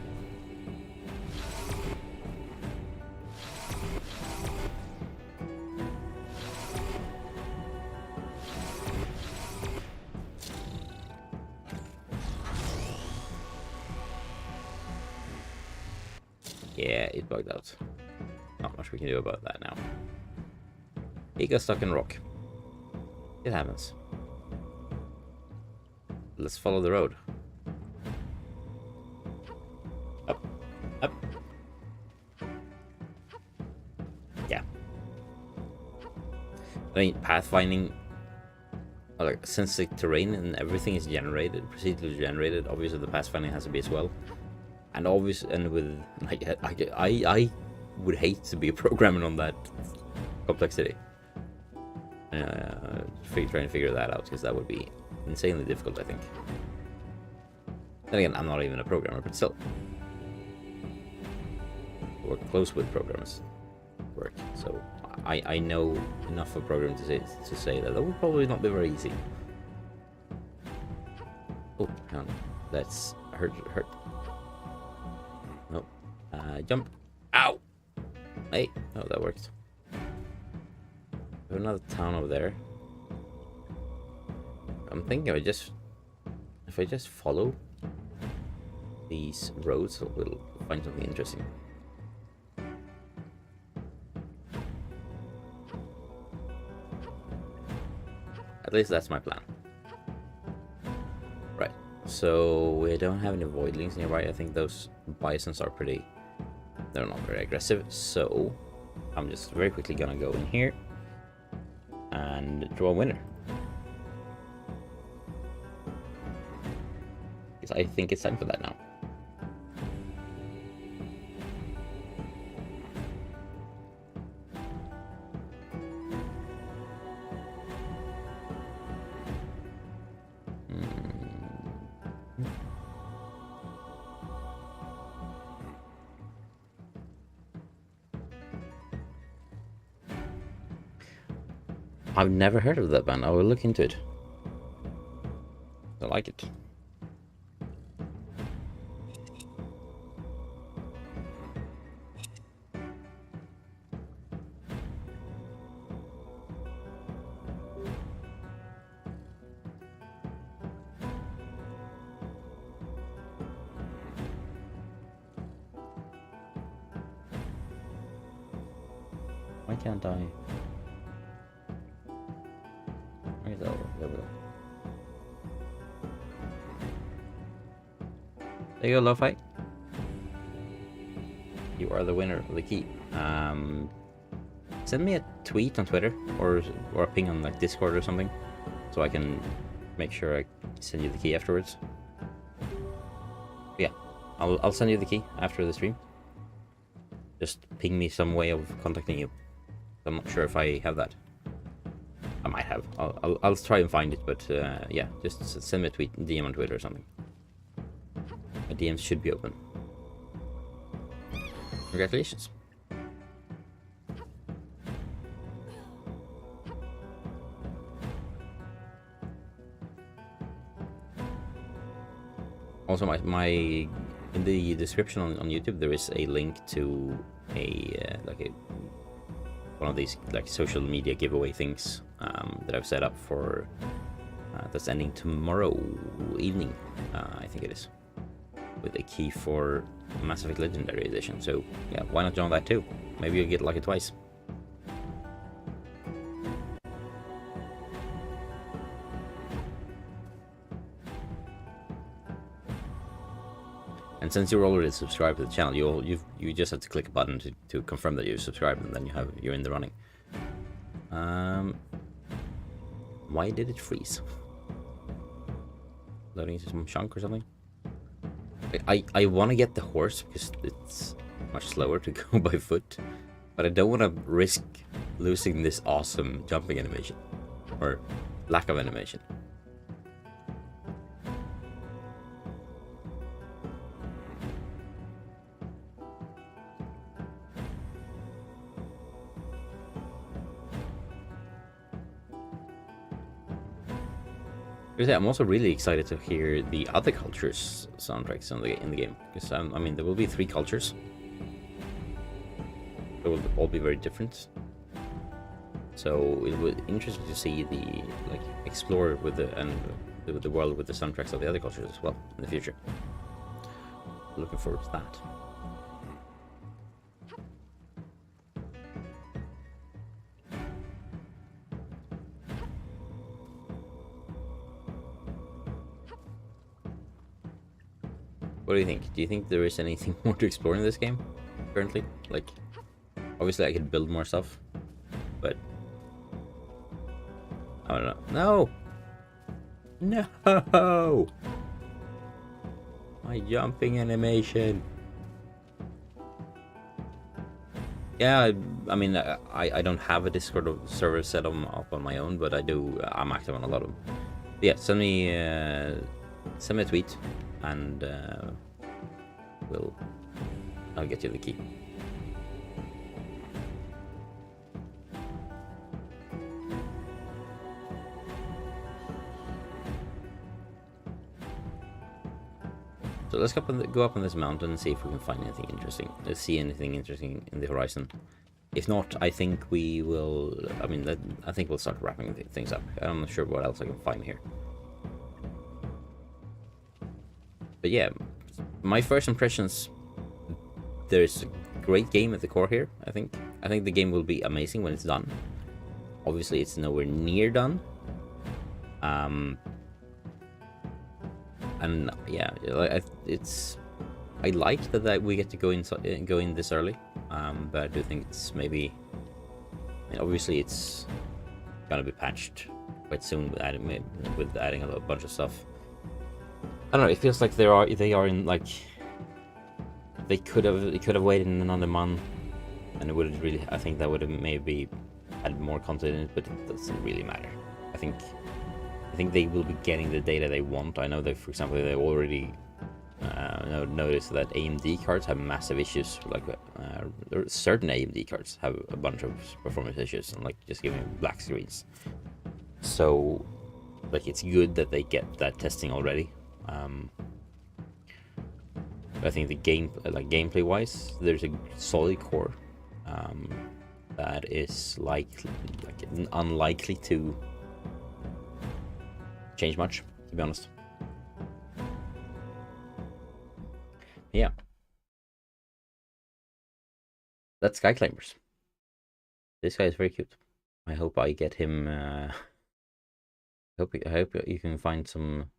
Yeah, it bugged out. Not much we can do about that now. He got stuck in rock. It happens. Let's follow the road. Up. Up. Yeah. I mean, pathfinding, like, since the terrain and everything is generated, procedurally generated, obviously the pathfinding has to be as well. And obviously, and with, like, I would hate to be a programmer on that complexity. Trying to figure that out, because that would be insanely difficult, I think. Then again, I'm not even a programmer, but still. I work close with programmers work, so I know enough of programming to say that would probably not be very easy. Oh, hang on. That's hurt. Nope. Jump. Ow! Hey, oh, that worked. There's another town over there. I'm thinking if I just follow these roads, we'll find something interesting. At least that's my plan. Right, so we don't have any voidlings nearby. I think those bisons are they're not very aggressive, so I'm just very quickly gonna go in here and draw a winner. Because I think it's time for that now. I've never heard of that band. I will look into it. I like it. Why can't I? Where's that? There we go. There you go, Lo-Fi. You are the winner of the key. Send me a tweet on Twitter or a ping on like Discord or something, so I can make sure I send you the key afterwards. Yeah, I'll send you the key after the stream. Just ping me some way of contacting you. I'm not sure if I have that. I might have. I'll try and find it, but yeah, just send me a tweet, DM on Twitter or something. My DMs should be open. Congratulations. Also, my in the description on YouTube there is a link to a one of these like social media giveaway things that I've set up for that's ending tomorrow evening, I think it is, with a key for Mass Effect Legendary Edition. So yeah, why not join that too? Maybe you'll get lucky twice. And And since you're already subscribed to the channel, you just have to click a button to confirm that you're subscribed, and then you're in the running. Why did it freeze? Loading into some chunk or something? I want to get the horse because it's much slower to go by foot, but I don't want to risk losing this awesome jumping animation, or lack of animation. I'm also really excited to hear the other cultures' soundtracks in the game, because I mean there will be 3 cultures. They will all be very different. So it would be interesting to see explore with the world with the soundtracks of the other cultures as well in the future. Looking forward to that. What do you think? Do you think there is anything more to explore in this game currently? Like, obviously I could build more stuff, but I don't know. No! My jumping animation. Yeah, I mean, I don't have a Discord server set up on my own, but I'm active on a lot of them. But yeah, send me a tweet, and I'll get you the key. So let's go up on this mountain and see if we can find anything interesting. Let's see anything interesting in the horizon. If not, I think we will. I mean, I think we'll start wrapping things up. I'm not sure what else I can find here. But yeah, my first impressions. There's a great game at the core here. I think the game will be amazing when it's done. Obviously, it's nowhere near done. And yeah, I like that we get to go in this early. But I do think it's maybe. I mean, obviously, it's gonna be patched quite soon with adding a bunch of stuff. I don't know. It feels like they are in like. They could have waited another month, and it would really. I think that would have maybe had more content in it, but it doesn't really matter. I think they will be getting the data they want. I know that, for example, they already noticed that AMD cards have massive issues. Like certain AMD cards have a bunch of performance issues, and like just giving black screens. So, like, it's good that they get that testing already. I think the gameplay wise, there's a solid core that is unlikely to change much, to be honest. Yeah, that's Skyclimbers. This guy is very cute. I hope I get him. I hope you can find some.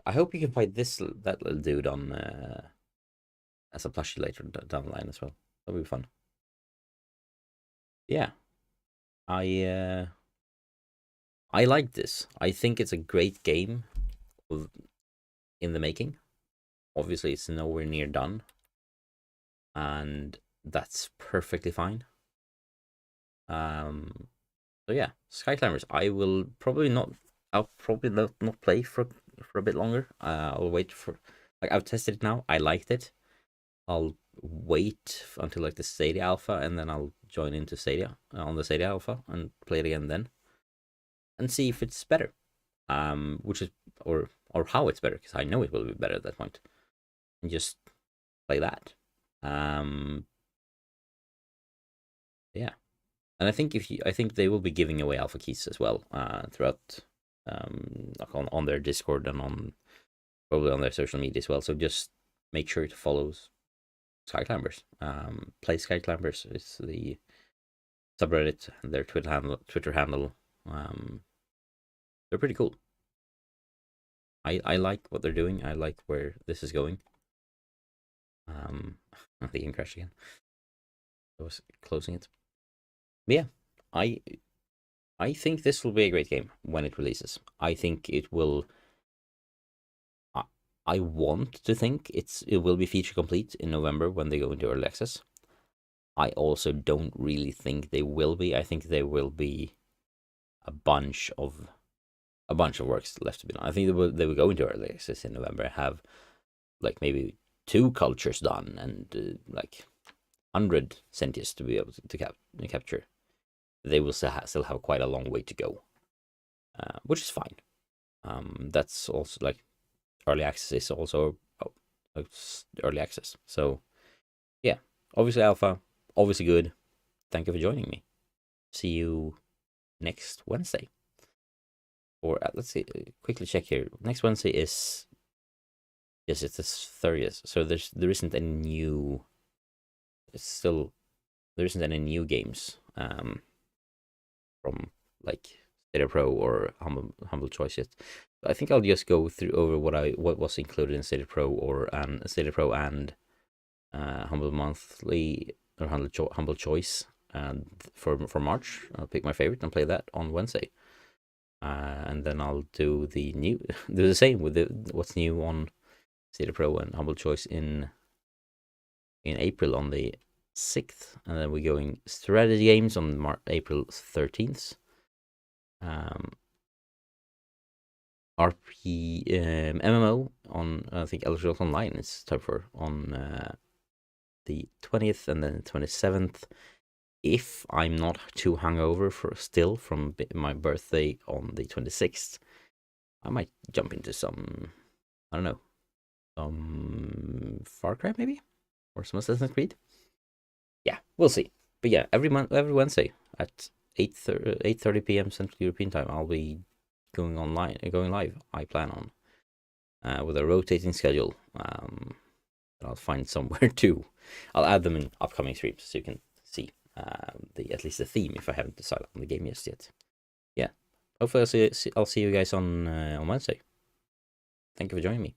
I hope you can find that little dude on as a plushie later down the line as well. That'll be fun. Yeah, I like this. I think it's a great game in the making. Obviously, it's nowhere near done, and that's perfectly fine. So yeah, Skyclimbers. I'll probably not play for a bit longer. I'll wait for I've tested it now. I liked it. I'll wait until like the Stadia Alpha, and then I'll join into Stadia on the Stadia Alpha and play it again then, and see if it's better. Which is or how it's better, because I know it will be better at that point, and just play that. Yeah. And I think they will be giving away alpha keys as well throughout on their Discord and probably on their social media as well. So just make sure to follow Skyclimbers. Play Skyclimbers is the subreddit, their Twitter handle. They're pretty cool. I like what they're doing. I like where this is going. The game crashed again. I was closing it. But yeah, I think this will be a great game when it releases. I think it will. I want to think it will be feature complete in November when they go into early access. I also don't really think they will be. I think there will be a bunch of works left to be done. I think they will go into early access in November, have like maybe 2 cultures done and like 100 sentients to be able to capture. They will still have quite a long way to go, which is fine. That's also like early access is also early access. So yeah, obviously alpha, obviously good. Thank you for joining me. See you next Wednesday. Or let's see, quickly check here. Next Wednesday is, yes, it's the 30th. So there isn't any new. It's still there isn't any new games from like Stadia Pro or Humble Choice yet. I think I'll just go through over what was included in Stadia Pro and Humble Monthly or Humble Choice, and for March I'll pick my favorite and play that on Wednesday. And then I'll do do the same with what's new on Stadia Pro and Humble Choice in April on the 6th, and then we're going strategy games on April 13th. MMO on I think Elder Scrolls Online is time for on the 20th, and then the 27th. If I'm not too hungover from my birthday on the 26th, I might jump into some, I don't know, some Far Cry maybe, or some Assassin's Creed. Yeah, we'll see. But yeah, every Wednesday at 8:30 p.m. Central European Time, I'll be going live. I plan on with a rotating schedule. I'll find somewhere to. I'll add them in upcoming streams so you can see at least the theme if I haven't decided on the game yet. Yeah, hopefully I'll see you guys on Wednesday. Thank you for joining me.